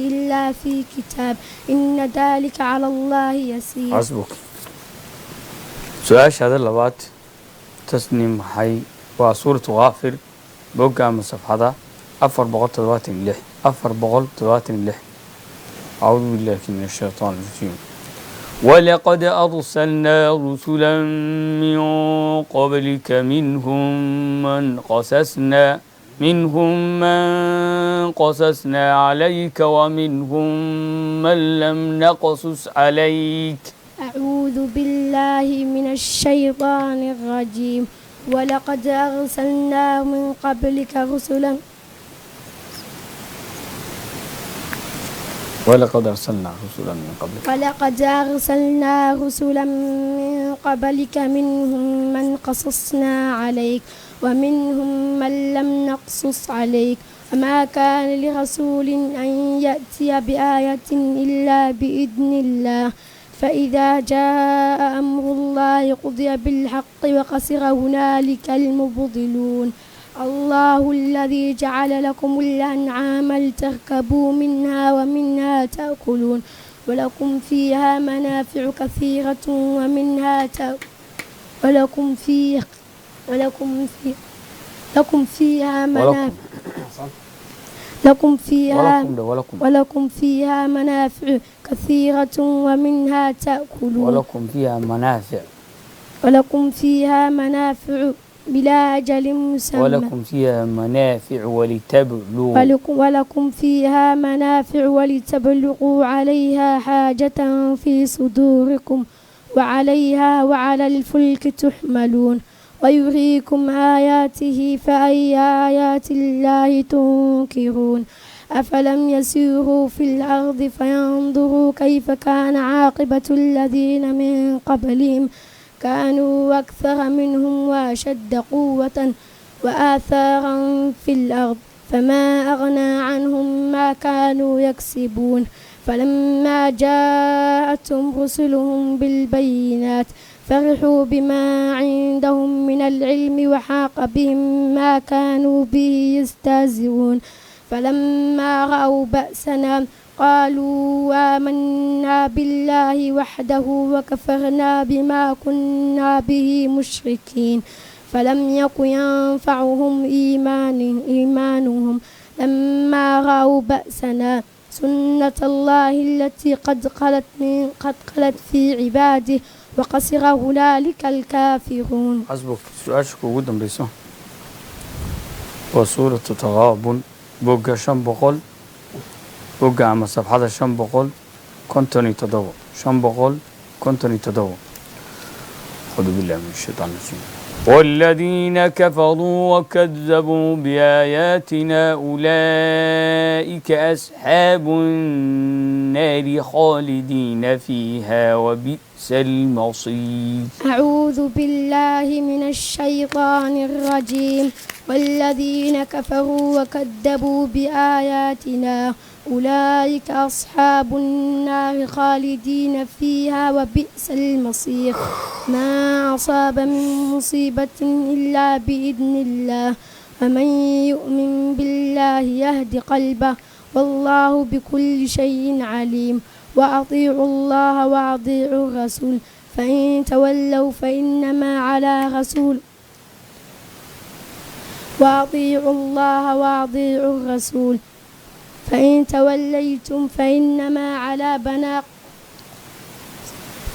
إلا في كتاب إن ذلك على الله يسير. حسبك. سؤال هذا اللوات تسنيم حي وصورة غافر بوقع من صفحة أفر بغل تضوات اللح أفر بغل تضوات اللح. أعوذ بالله من الشيطان الرجيم. ولقد أرسلنا رسلا من قبلك منهم من قصصنا عليك ومنهم من لم نقصص عليك. أعوذ بالله من الشيطان الرجيم. ولقد أرسلنا من قبلك رسلا ولقد أرسلنا رسلا من قبلك منهم من قصصنا عليك ومنهم من لم نقصص عليك. وما كان لرسول أن يأتي بآية إلا بإذن الله. فإذا جاء أمر الله قضي بالحق وخسر هنالك المبطلون. الله الذي جعل لكم الأنعام لتركبوا منها ومنها تأكلون ولكم فيها منافع كثيرة ومنها ولكم فيها منافع كثيرة ومنها تأكلون ولكم فيها منافع بلا أجل مسمى ولكم فيها منافع ولتبلغوا عليها حاجة في صدوركم وعليها وعلى الفلك تحملون ويريكم آياته فأي آيات الله تنكرون. أفلم يسيروا في الأرض فينظروا كيف كان عاقبة الذين من قبلهم كانوا أكثر منهم وأشد قوة وآثارا في الأرض فما أغنى عنهم ما كانوا يكسبون. فلما جاءتهم رسلهم بالبينات فرحوا بما عندهم من العلم وحاق بهم ما كانوا به يستهزئون. فلما رأوا بأسنا قالوا آمنا بالله وحده وكفرنا بما كنا به مشركين. فلم يكن ينفعهم إيمانهم لما رأوا بأسنا سنة الله التي قد خلت في عباده وخسر هنالك الكافرون. حسبك سؤال شكو قدام بيسو وسورة تغابن بوغا شنبقل بوغا عما صفحة شنبقل كنتني تدو شنبقل كنتني تدو. خذوا بالله من الشيطان الرجيم. والذين كفروا وكذبوا بآياتنا أولئك أصحاب النار خالدين فيها وبئس المصير. أعوذ بالله من الشيطان الرجيم. والذين كفروا وكذبوا بآياتنا أولئك أصحاب النار خالدين فيها وبئس المصير. ما أصاب من مصيبة إلا بإذن الله ومن يؤمن بالله يهد قلبه والله بكل شيء عليم. وأطيعوا الله وأطيعوا الرسول فإن تولوا فإنما على رسول وأطيعوا الله وأطيعوا الرسول فإن توليتم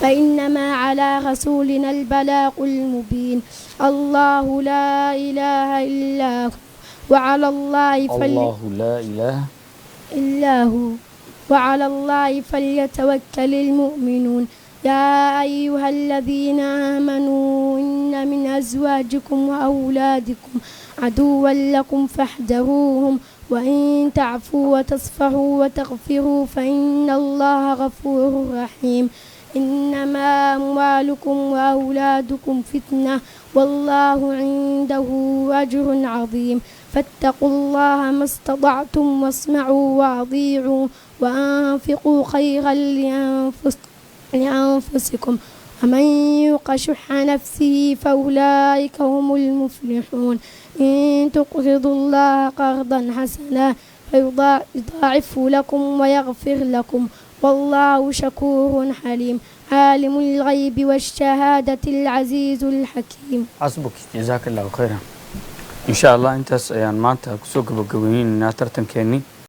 فإنما على رسولنا البلاغ المبين. الله لا إله إلا هو وعلى الله فليتوكل المؤمنون. يا أيها الذين آمنوا إن من أزواجكم وأولادكم عدوا لكم فاحذروهم وإن تعفوا وتصفحوا وتغفروا فإن الله غفور رحيم. إنما أموالكم وأولادكم فتنة والله عنده أجر عظيم. فاتقوا الله ما استطعتم واسمعوا وأطيعوا وأنفقوا خيرا لأنفسكم ومن يوق شح نفسه فأولئك هم المفلحون. إن تقرضوا الله قرضا حسنا فيضاعفه لكم ويغفر لكم والله شكور حليم عالم الغيب والشهادة العزيز الحكيم. حسبك جزاك الله خيرا. إن شاء الله أنت يعني ما أنت كسوق بقويين ناترتن كني